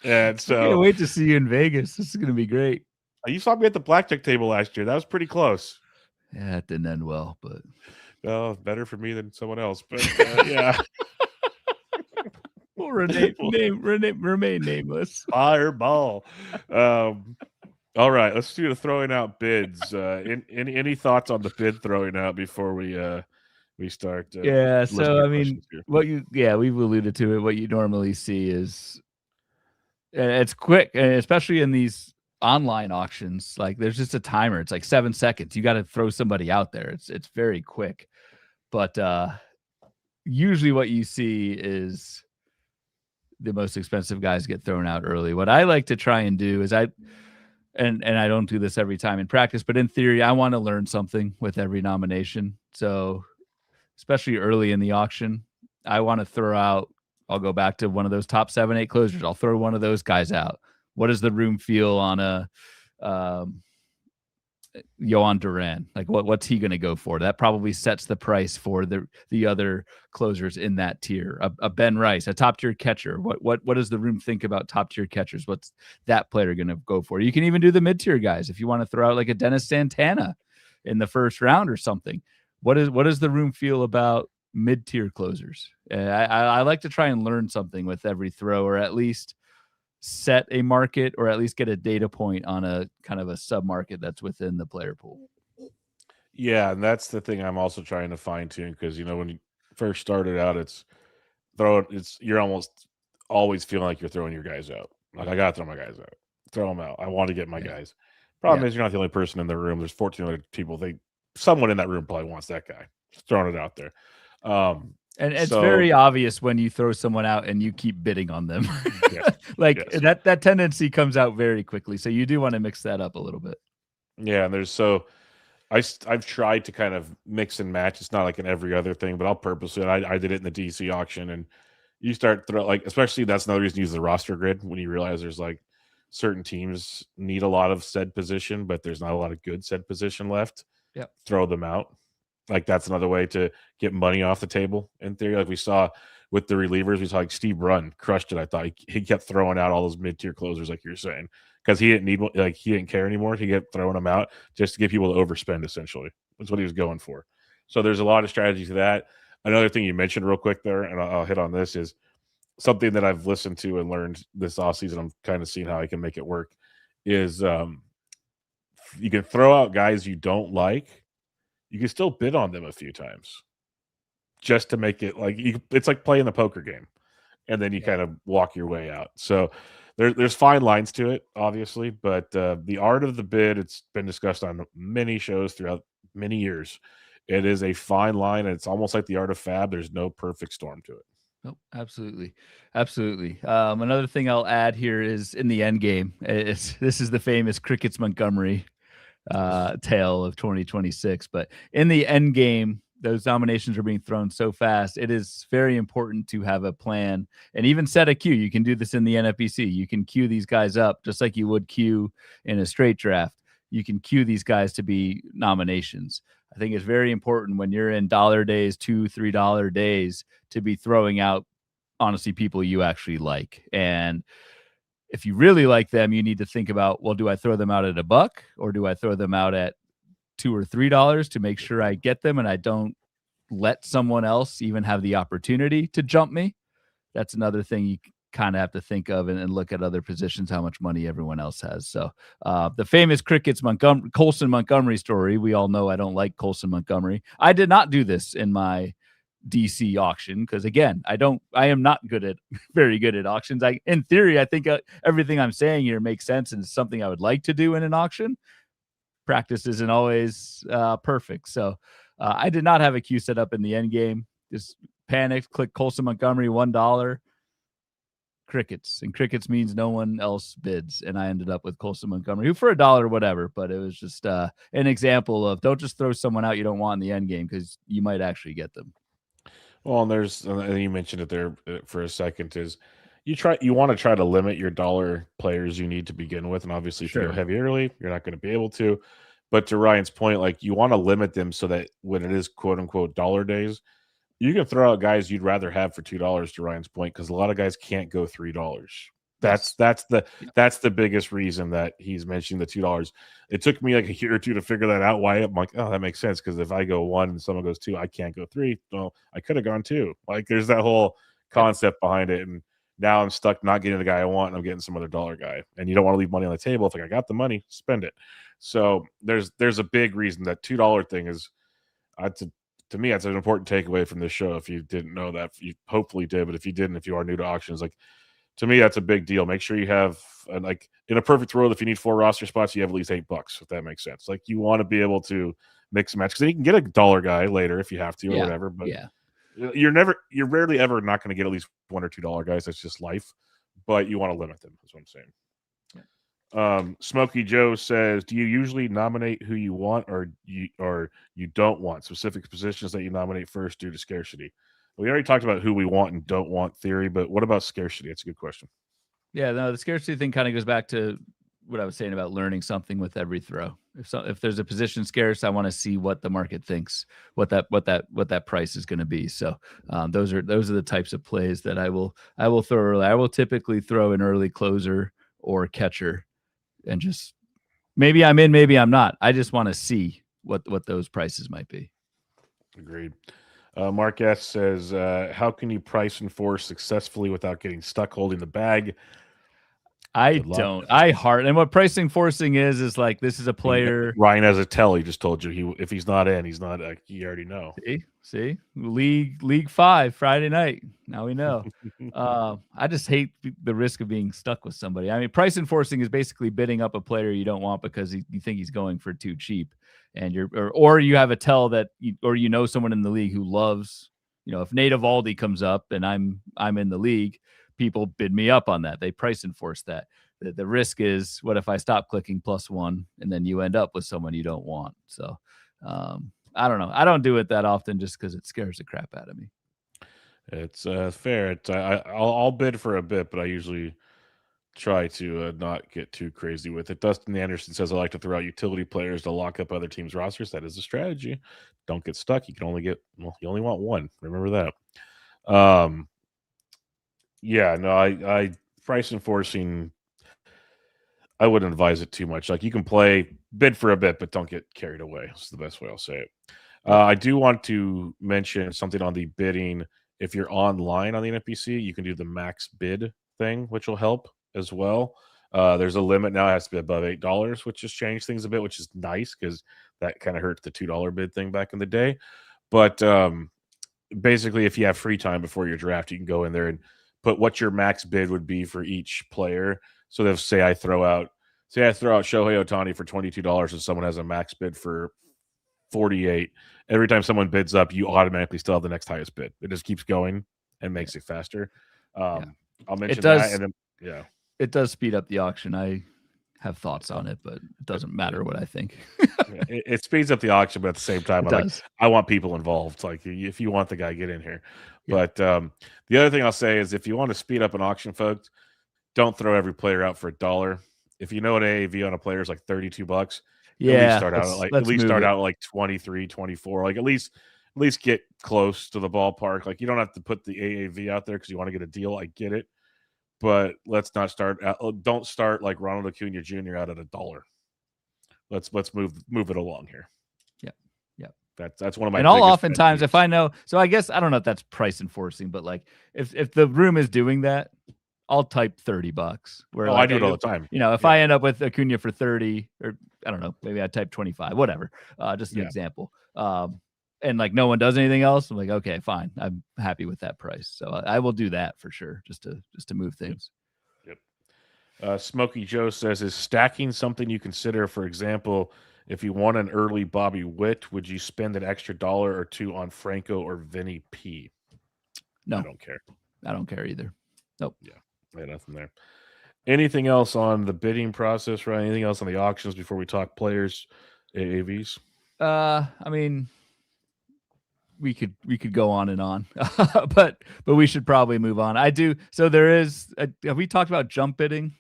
And so I can't wait to see you in Vegas. This is going to be great. You saw me at the blackjack table last year. That was pretty close. Yeah, it didn't end well, but better for me than someone else. But yeah, we'll remain nameless. Fireball. All right, let's do the throwing out bids. Any thoughts on the bid throwing out before we start? Yeah, so I mean, we've alluded to it. What you normally see is it's quick, and especially in these online auctions, like there's just a timer. It's like 7 seconds. You got to throw somebody out there. It's very quick, but usually what you see is the most expensive guys get thrown out early. What I like to try and do is and I don't do this every time in practice, but in theory, I want to learn something with every nomination. So especially early in the auction, I want to throw out, I'll go back to one of those top 7-8 closers. I'll throw one of those guys out. What does the room feel on a Yohan Duran? Like what's he going to go for? That probably sets the price for the other closers in that tier. A Ben Rice, a top tier catcher. What does the room think about top tier catchers? What's that player going to go for? You can even do the mid tier guys if you want to throw out like a Dennis Santana in the first round or something. What does the room feel about mid tier closers? I like to try and learn something with every throw, or at least set a market, or at least get a data point on a kind of a sub market that's within the player pool. Yeah, and that's the thing I'm also trying to fine tune, because when you first started out, you're almost always feeling like you're throwing your guys out. Like, I gotta throw my guys out, throw them out. I want to get my guys. Problem is, you're not the only person in the room. There's 14 other people. Someone in that room probably wants that guy. Just throwing it out there. And it's very obvious when you throw someone out and you keep bidding on them. That tendency comes out very quickly. So you do want to mix that up a little bit. Yeah, and I've tried to kind of mix and match. It's not like in every other thing, but I'll purposely. I did it in the DC auction, and you start throw like, especially that's another reason to use the roster grid when you realize there's like certain teams need a lot of said position, but there's not a lot of good said position left. Yep. Throw them out. Like that's another way to get money off the table in theory. Like we saw with the relievers, we saw like Steve Brunn crushed it. I thought he kept throwing out all those mid tier closers, like you're saying, because he didn't need like he didn't care anymore. He kept throwing them out just to get people to overspend. Essentially, that's what he was going for. So there's a lot of strategy to that. Another thing you mentioned real quick there, and I'll hit on this is something that I've listened to and learned this offseason. I'm kind of seeing how I can make it work. Is you can throw out guys you don't like. You can still bid on them a few times just to make it like it's like playing the poker game, and then you kind of walk your way out. So there's fine lines to it, obviously, but the art of the bid, it's been discussed on many shows throughout many years. It is a fine line, and it's almost like the art of fab. There's no perfect storm to it. Oh, absolutely, absolutely. Another thing I'll add here is in the end game. This is the famous Crickets Montgomery tale of 2026. But in the end game, those nominations are being thrown so fast. It is very important to have a plan and even set a queue. You can do this in the NFBC. You can queue these guys up just like you would queue in a straight draft. You can queue these guys to be nominations. I think it's very important when you're in dollar days, $2-3 days, to be throwing out, honestly, people you actually like. And if you really like them, you need to think about, well, do I throw them out at $1 or do I throw them out at $2 or $3 to make sure I get them and I don't let someone else even have the opportunity to jump me? That's another thing you kind of have to think of and look at other positions, how much money everyone else has. So the famous Crickets Colson Montgomery story, we all know I don't like Colson Montgomery. I did not do this in my DC auction because, again, I am not very good at auctions. In theory, I think everything I'm saying here makes sense and it's something I would like to do in an auction. Practice isn't always perfect. So I did not have a queue set up in the end game. Just panicked, click Colson Montgomery, $1. Crickets, and crickets means no one else bids, and I ended up with Colson Montgomery, who for $1 or whatever, but it was just an example of don't just throw someone out you don't want in the end game because you might actually get them. Well, and you mentioned it there for a second, is you want to try to limit your dollar players you need to begin with, and obviously if you go heavy early, you're not going to be able to. But to Ryan's point, like you want to limit them so that when it is quote unquote dollar days, you can throw out guys you'd rather have for $2, to Ryan's point, because a lot of guys can't go $3. That's the biggest reason that he's mentioning the $2. It took me like a year or two to figure that out. Why I'm like, oh, that makes sense, because if I go 1 and someone goes 2, I can't go 3. Well, I could have gone 2. Like there's that whole concept behind it, and now I'm stuck not getting the guy I want, and I'm getting some other dollar guy. And you don't want to leave money on the table. If like I got the money, spend it. So there's a big reason that $2 thing is. To me, that's an important takeaway from this show. If you didn't know that, you hopefully did, but if you didn't, if you are new to auctions, like to me, that's a big deal. Make sure you have, like in a perfect world, if you need 4 roster spots, you have at least $8, if that makes sense. Like you want to be able to mix and match, because then you can get a dollar guy later if you have to or whatever. But you're rarely ever not going to get at least $1 or $2 guys. That's just life. But you want to limit them. That's what I'm saying. Smokey Joe says, do you usually nominate who you want or you don't want, specific positions that you nominate first due to scarcity? We already talked about who we want and don't want theory, but what about scarcity? That's a good question. Yeah, no, the scarcity thing kind of goes back to what I was saying about learning something with every throw. If there's a position scarce, I want to see what the market thinks, what that price is going to be. So those are the types of plays that I will throw early. I will typically throw an early closer or catcher. And just maybe I'm in, maybe I'm not. I just want to see what those prices might be. Agreed. Mark S says, how can you price and force successfully without getting stuck holding the bag? I don't. And what pricing forcing is like, this is a player. Ryan has a tell. He just told you if he's not in, he's not. You already know. See, League 5 Friday night. Now we know. I just hate the risk of being stuck with somebody. I mean, price enforcing is basically bidding up a player you don't want because you think he's going for too cheap, and or you have a tell that someone in the league who loves. If Nate Eovaldi comes up and I'm in the league, people bid me up on that. They price enforce that. The risk is, what if I stop clicking +1 and then you end up with someone you don't want? So I don't know. I don't do it that often just because it scares the crap out of me. It's fair. I'll bid for a bit, but I usually try to not get too crazy with it. Dustin Anderson says I like to throw out utility players to lock up other teams' rosters. That is a strategy. Don't get stuck. You can only get you only want one. Remember that. Yeah, no, I price enforcing. I wouldn't advise it too much. Like you can play bid for a bit, but don't get carried away. That's the best way I'll say it. Yep. I do want to mention something on the bidding. If you're online on the NFBC, you can do the max bid thing, which will help as well. There's a limit now; it has to be above $8, which has changed things a bit, which is nice because that kind of hurt the $2 bid thing back in the day. But basically, if you have free time before your draft, you can go in there and put what your max bid would be for each player. So they'll say I throw out Shohei Ohtani for $22 and someone has a max bid for 48. Every time someone bids up, you automatically still have the next highest bid. It just keeps going and makes it faster. Yeah. I'll mention It does. that, and then yeah, It does speed up the auction. I have thoughts on it, but it doesn't matter what I think. it speeds up the auction, but at the same time, It I'm like, does. I want people involved. Like, if you want the guy, get in here. Yeah. But the other thing I'll say is, if you want to speed up an auction, folks, don't throw every player out for $1. If you know an AAV on a player is like $32, Yeah, at least start out at like 23, 24. Like at least get close to the ballpark. Like you don't have to put the AAV out there because you want to get a deal. I get it, but let's not start. Don't start like Ronald Acuna Jr. out at $1. Let's move it along here. Yeah. That's one of my. And I'll oftentimes, if I know, so I guess I don't know if that's price enforcing, but like if the room is doing that, I'll type $30. Where I do it all the time. You know, if I end up with Acuna for 30, or I don't know, maybe I type 25, whatever. Just an example. And like no one does anything else, I'm like, okay, fine, I'm happy with that price. So I will do that for sure, just to move things. Yep. Smokey Joe says, is stacking something you consider? For example, if you want an early Bobby Witt, would you spend an extra $1 or $2 on Franco or Vinny P? No, I don't care. I don't care either. Nope. Yeah, nothing there. Anything else on the bidding process, right? Anything else on the auctions before we talk players, AAVs? I mean, we could go on and on, but we should probably move on. I do. So there is. Have we talked about jump bidding?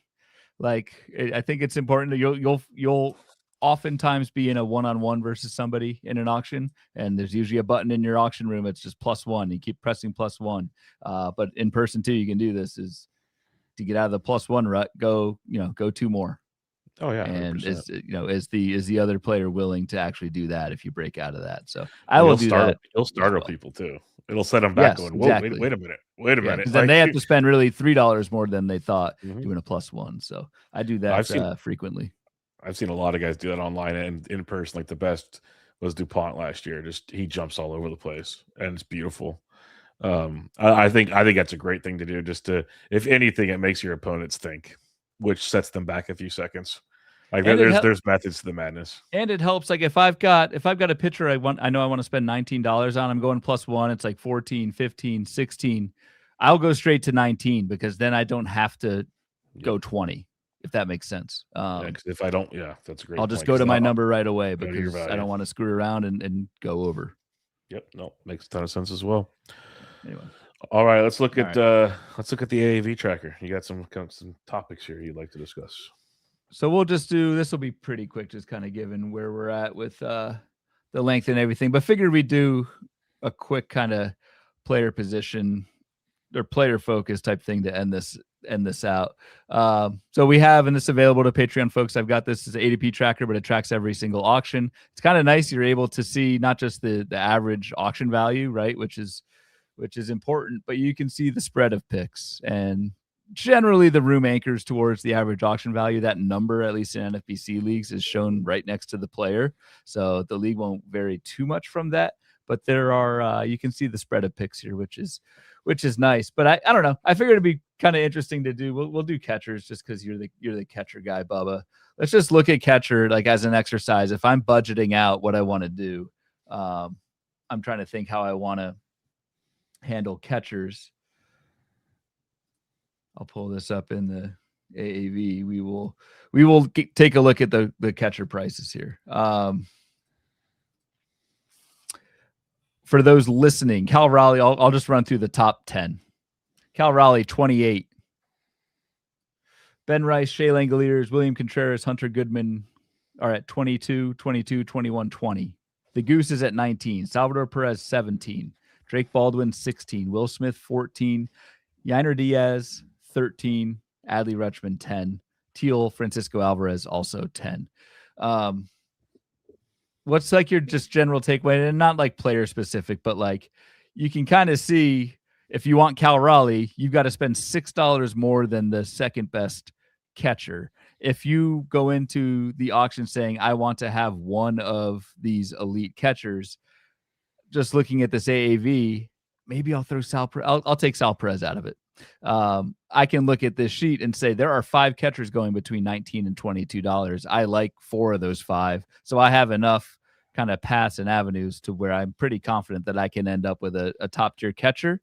Like, I think it's important that you'll oftentimes be in a one-on-one versus somebody in an auction, and there's usually a button in your auction room. It's just +1. You keep pressing +1. But in person too, you can do this. Is to get out of the +1 rut, go 2 more. Oh yeah, and 100%. is the other player willing to actually do that if you break out of that? So I will do that. It'll startle people too. It'll set them back. Going, whoa, exactly. wait a minute. Because then they have to spend really $3 more than they thought doing a +1. So I do that frequently. I've seen a lot of guys do that online and in person. Like the best was DuPont last year. Just he jumps all over the place, and it's beautiful. I think that's a great thing to do. Just to, if anything, it makes your opponents think, which sets them back a few seconds. Like there's methods to the madness. And it helps. Like if I've got a pitcher I know I want to spend $19 on, I'm going +1. It's like 14, 15, 16. I'll go straight to 19 because then I don't have to go 20. If that makes sense. Because if I don't, that's a great. I'll just go to my number right away because I don't want to screw around and go over. Yep. No, makes a ton of sense as well. Anyway. All right, let's look at the AAV tracker. You got some topics here you'd like to discuss. So we'll just do this. Will be pretty quick, just kind of given where we're at with the length and everything. But figured we'd do a quick kind of player position or player focus type thing to end this out. So we have, and this is available to Patreon folks. I've got this as an ADP tracker, but it tracks every single auction. It's kind of nice. You're able to see not just the average auction value, right, which is important, but you can see the spread of picks, and generally the room anchors towards the average auction value. That number, at least in NFBC leagues, is shown right next to the player. So the league won't vary too much from that, but there are, you can see the spread of picks here, which is nice. But I don't know. I figured it'd be kind of interesting to do. We'll do catchers just because you're the catcher guy, Bubba. Let's just look at catcher like as an exercise. If I'm budgeting out what I want to do, I'm trying to think how I want to handle catchers. I'll pull this up in the AAV. We will take a look at the catcher prices here. for those listening, Cal Raleigh, I'll just run through the top 10. Cal Raleigh, 28. Ben Rice, Shea Langoliers, William Contreras, Hunter Goodman are at 22, 22, 21, 20. The Goose is at 19. Salvador Perez, 17. Drake Baldwin, 16. Will Smith, 14. Yainer Diaz, 13. Adley Rutschman, 10. Teal, Francisco Alvarez, also 10. What's like your just general takeaway? And not like player specific, but like you can kind of see if you want Cal Raleigh, you've got to spend $6 more than the second best catcher. If you go into the auction saying, I want to have one of these elite catchers, just looking at this AAV, maybe I'll throw I'll take Sal Perez out of it. I can look at this sheet and say there are 5 catchers going between $19 and $22. I like 4 of those 5. So I have enough kind of paths and avenues to where I'm pretty confident that I can end up with a top tier catcher.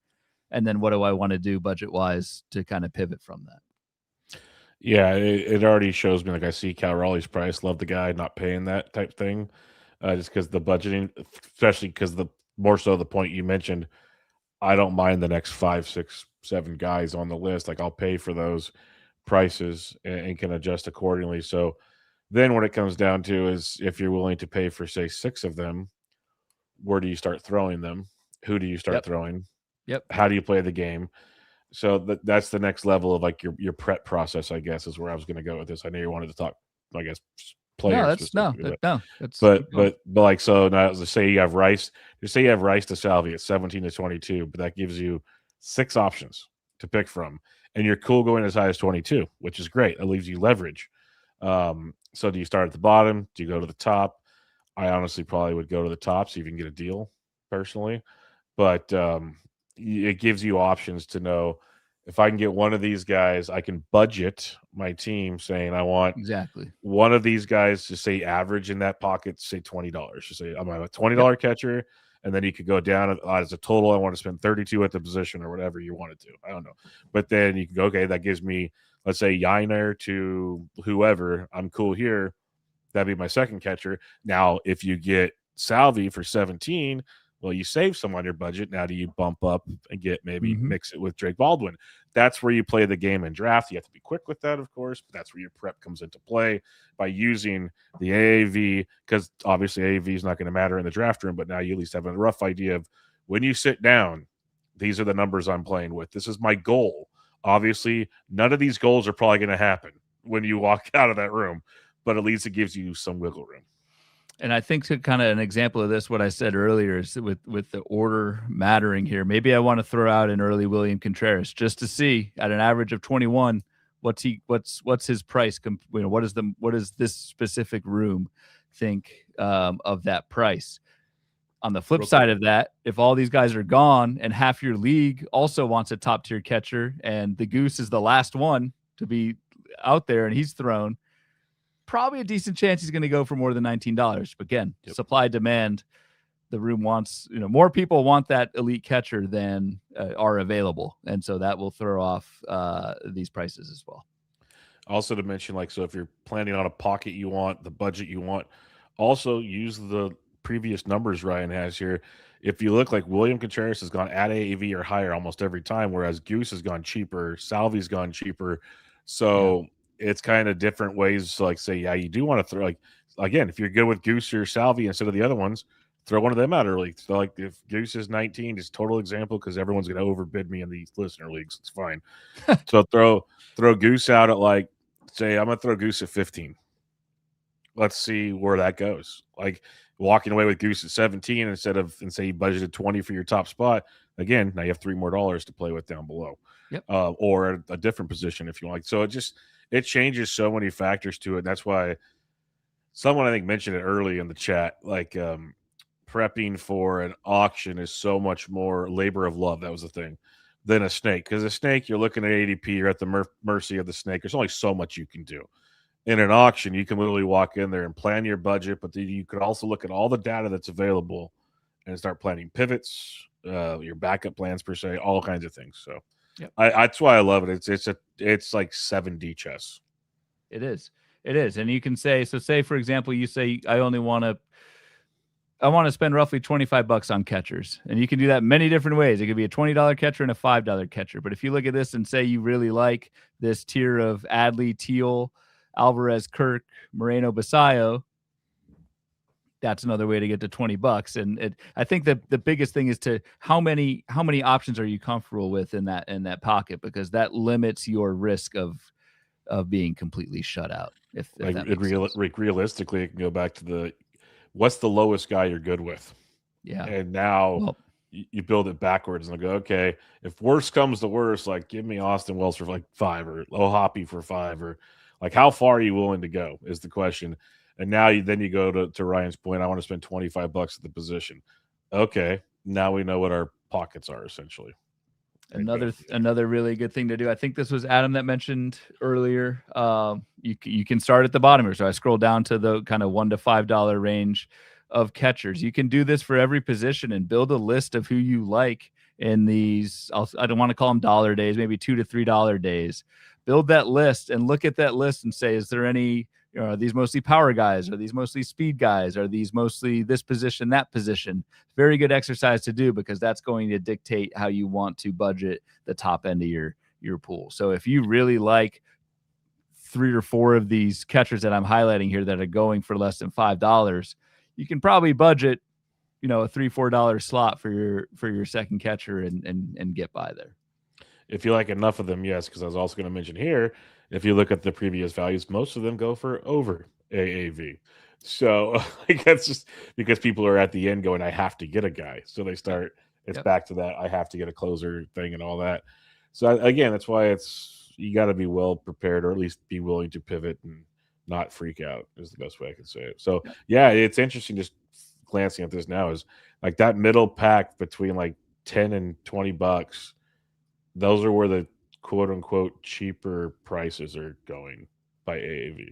And then what do I want to do budget wise to kind of pivot from that? Yeah, it already shows me, like, I see Cal Raleigh's price, love the guy, not paying that type thing, just because the budgeting, especially because the more so the point you mentioned, I don't mind the next 5, 6, 7 guys on the list. Like, I'll pay for those prices and can adjust accordingly. So then what it comes down to is if you're willing to pay for, say, 6 of them, where do you start throwing them? Who do you start throwing? Yep. How do you play the game? So that's the next level of like your prep process, I guess, is where I was going to go with this. I know you wanted to talk, I guess, players. But like, so now let's say you have Rice. Just say you have Rice to Salvi at 17 to 22, but that gives you 6 options to pick from, and you're cool going as high as 22, which is great. It leaves you leverage. So do you start at the bottom? Do you go to the top? I honestly probably would go to the top so you can get a deal personally, but it gives you options to know if I can get one of these guys, I can budget my team saying I want exactly one of these guys to say average in that pocket, say $20. Just say I'm a $20 catcher, and then you could go down as a total. I want to spend 32 at the position or whatever you want to do. I don't know, but then you can go, okay, that gives me, let's say, Yainer to whoever. I'm cool here. That'd be my second catcher. Now, if you get Salvi for 17. Well, you save some on your budget. Now, do you bump up and get maybe mix it with Drake Baldwin? That's where you play the game and draft. You have to be quick with that, of course, but that's where your prep comes into play by using the AAV, because obviously AAV is not going to matter in the draft room, but now you at least have a rough idea of when you sit down, these are the numbers I'm playing with. This is my goal. Obviously, none of these goals are probably going to happen when you walk out of that room, but at least it gives you some wiggle room. And I think to kind of an example of this, what I said earlier is with the order mattering here. Maybe I want to throw out an early William Contreras just to see at an average of 21, what's his price? What does this specific room think of that price? On the flip side of that, if all these guys are gone and half your league also wants a top tier catcher, and the Goose is the last one to be out there and he's thrown, probably a decent chance he's going to go for more than $19. But again, supply demand, the room wants, more people want that elite catcher than are available. And so that will throw off these prices as well. Also to mention, like, so if you're planning on a pocket you want, the budget you want, also use the previous numbers Ryan has here. If you look, like, William Contreras has gone at AAV or higher almost every time, whereas Goose has gone cheaper, Salvi's gone cheaper. So it's kind of different ways to, like, say, yeah, you do want to throw, like, again, if you're good with Goose or Salvi instead of the other ones, throw one of them out early. So, like, if Goose is 19, just total example, because everyone's going to overbid me in these listener leagues. It's fine. So throw Goose out at, like, say, I'm going to throw Goose at 15. Let's see where that goes. Like, walking away with Goose at 17 and say you budgeted 20 for your top spot. Again, now you have $3 more to play with down below. Or a different position if you want. So it changes so many factors to it. And that's why someone I think mentioned it early in the chat, like, prepping for an auction is so much more labor of love. That was the thing, than a snake. Because a snake, you're looking at ADP, you're at the mercy of the snake. There's only so much you can do. In an auction, you can literally walk in there and plan your budget, but then you could also look at all the data that's available and start planning pivots, your backup plans per se, all kinds of things. So that's why I love it. It's like 7D chess. It is. And you can say, for example, you say, I only want to, I want to spend roughly $25 on catchers. And you can do that many different ways. It could be a $20 catcher and a $5 catcher. But if you look at this and say you really like this tier of Adley, Teal, Alvarez, Kirk, Moreno, Basayo, that's another way to get to $20. And I think that the biggest thing is to how many options are you comfortable with in that pocket, because that limits your risk of being completely shut out. If like that makes sense. realistically, it can go back to what's the lowest guy you're good with? Yeah. And now you build it backwards and go, okay, if worse comes to worse, like give me Austin Wells for like 5 or Hoppy for 5, or like how far are you willing to go is the question. And now you go to Ryan's point. I want to spend $25 at the position. Okay, now we know what our pockets are essentially. Another really good thing to do. I think this was Adam that mentioned earlier. You can start at the bottom here. So I scroll down to the kind of $1 to $5 range of catchers. You can do this for every position and build a list of who you like in these. I don't want to call them dollar days, maybe $2 to $3 days. Build that list and look at that list and say, is there any? Are these mostly power guys? Are these mostly speed guys? Are these mostly this position, that position? Very good exercise to do, because that's going to dictate how you want to budget the top end of your pool. So if you really like 3 or 4 of these catchers that I'm highlighting here that are going for less than $5, you can probably budget, a $3 $4 slot for your second catcher and get by there. If you like enough of them, yes, because I was also going to mention here, if you look at the previous values, most of them go for over AAV. So that's just because people are at the end going, I have to get a guy. So they start, it's back to that, I have to get a closer thing and all that. So again, that's why you got to be well prepared, or at least be willing to pivot and not freak out is the best way I can say it. So yeah, it's interesting just glancing at this now is like that middle pack between like 10 and $20. Those are where the quote unquote cheaper prices are going by AAV.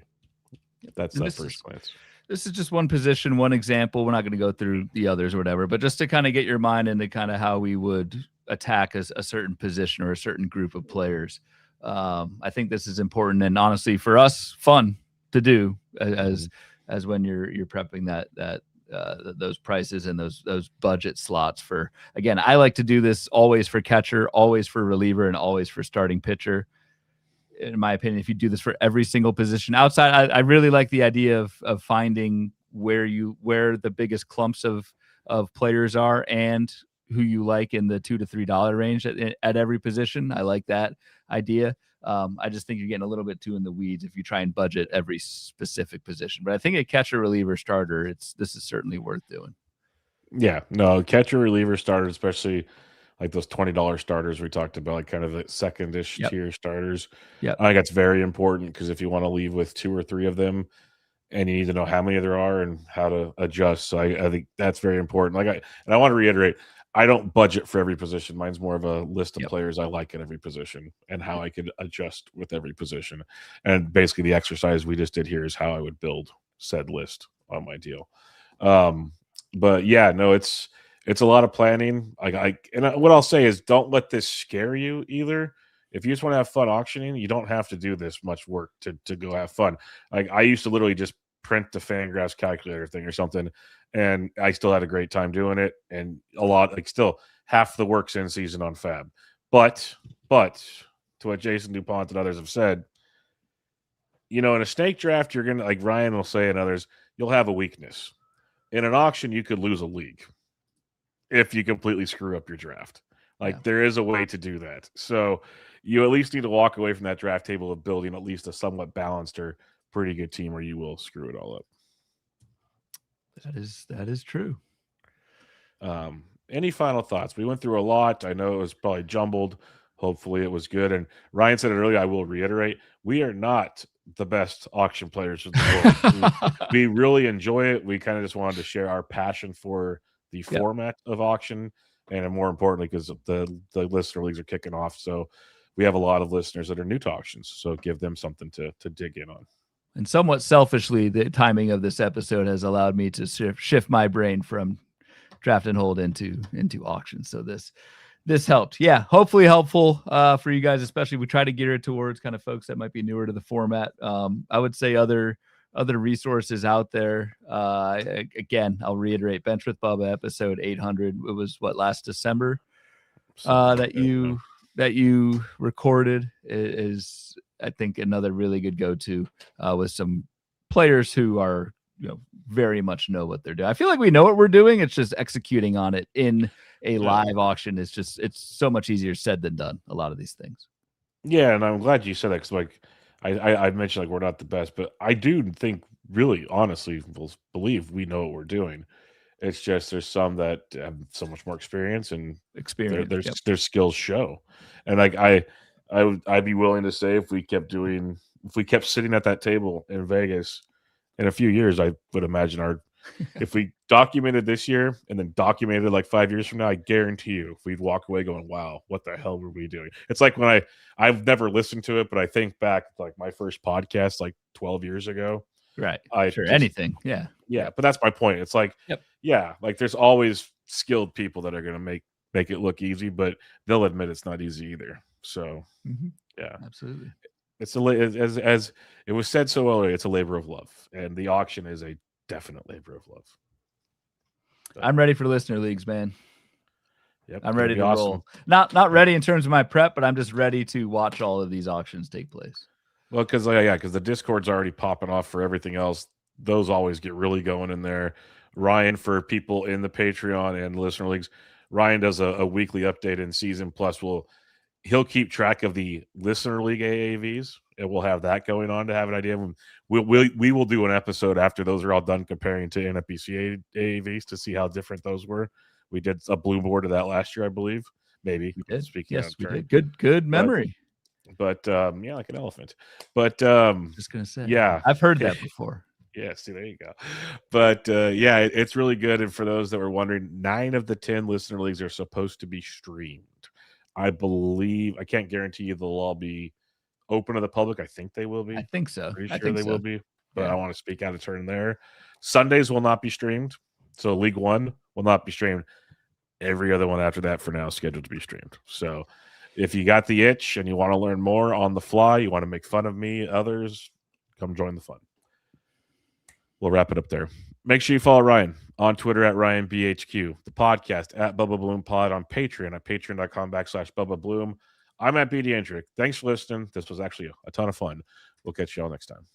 That's the first glance. This is just one position, one example. We're not going to go through the others or whatever, but just to kind of get your mind into kind of how we would attack a certain position or a certain group of players. I think this is important, and honestly for us, fun to do as when you're prepping that those prices and those budget slots for, again, I like to do this always for catcher, always for reliever, and always for starting pitcher. In my opinion, if you do this for every single position outside, I really like the idea of finding where the biggest clumps of players are and who you like in the $2 to $3 range at every position. I like that idea. I just think you're getting a little bit too in the weeds if you try and budget every specific position. But I think a catcher, reliever, starter, this is certainly worth doing. Yeah, no, catcher, reliever, starter, especially like those $20 starters we talked about, like kind of the second-ish tier starters. Yeah, I think that's very important, because if you want to leave with 2 or 3 of them, and you need to know how many there are and how to adjust. So I think that's very important. I want to reiterate, I don't budget for every position. Mine's more of a list of players I like at every position and how I could adjust with every position. And basically the exercise we just did here is how I would build said list on my deal. But yeah, no, it's a lot of planning. What I'll say is, don't let this scare you either. If you just want to have fun auctioning, you don't have to do this much work to go have fun. Like I used to literally just print the Fangraphs calculator thing or something, and I still had a great time doing it. And still half the work's in season on Fab. But to what Jason DuPont and others have said, in a snake draft, you're gonna, like Ryan will say and others, you'll have a weakness. In an auction, you could lose a league if you completely screw up your draft. There is a way to do that. So you at least need to walk away from that draft table of building at least a somewhat balanced or pretty good team, or you will screw it all up. That is true. Any final thoughts? We went through a lot. I know it was probably jumbled. Hopefully it was good. And Ryan said it earlier, I will reiterate, we are not the best auction players in the world. we really enjoy it. We kind of just wanted to share our passion for the format of auction, and more importantly, because the listener leagues are kicking off. So we have a lot of listeners that are new to auctions. So give them something to dig in on. And somewhat selfishly, the timing of this episode has allowed me to shift my brain from draft and hold into auction. So this helped. Yeah, hopefully helpful for you guys, especially we try to gear it towards kind of folks that might be newer to the format. I would say other other resources out there. Again, I'll reiterate, Bench with Bubba episode 800. It was last December that you recorded is I think another really good go-to with some players who are very much know what they're doing. I feel like we know what we're doing. It's just executing on it in a live auction. It's so much easier said than done. A lot of these things. Yeah, and I'm glad you said that because like I mentioned like we're not the best, but I do think really honestly believe we know what we're doing. It's just there's some that have so much more experience and their skills show. And like I'd be willing to say if we kept sitting at that table in Vegas in a few years, I would imagine if we documented this year and then documented like 5 years from now, I guarantee you we'd walk away going, wow, what the hell were we doing? It's like when I've never listened to it, but I think back like my first podcast like 12 years ago. Right. Anything. Yeah. Yeah. But that's my point. It's like, yeah, like there's always skilled people that are going to make it look easy, but they'll admit it's not easy either. So yeah, absolutely. It's as it was said so earlier, it's a labor of love, and the auction is a definite labor of love. But I'm ready for listener leagues, man. Yep, I'm ready to roll. Not ready in terms of my prep, but I'm just ready to watch all of these auctions take place. Well, because the Discord's already popping off for everything else. Those always get really going in there. Ryan, for people in the Patreon and listener leagues, Ryan does a weekly update in season. Plus, he'll keep track of the listener league AAVs, and we'll have that going on to have an idea. We will do an episode after those are all done comparing to NFBC AAVs to see how different those were. We did a blue board of that last year, I believe. Maybe we did. Speaking yes, we did. Good memory. But yeah, like an elephant. But just gonna say, yeah, I've heard that before. Yeah, see, there you go. But yeah, it's really good. And for those that were wondering, 9 of the 10 listener leagues are supposed to be streamed. I believe, I can't guarantee you they'll all be open to the public. I think they will be. I think so. Pretty sure they will be. But I want to speak out of turn there. Sundays will not be streamed. So League One will not be streamed. Every other one after that for now is scheduled to be streamed. So if you got the itch and you want to learn more on the fly, you want to make fun of me, others, come join the fun. We'll wrap it up there. Make sure you follow Ryan on Twitter at RyanBHQ, the podcast at Bubba Bloom Pod, on Patreon at patreon.com/Bubba Bloom. I'm at BD Andrick. Thanks for listening. This was actually a ton of fun. We'll catch you all next time.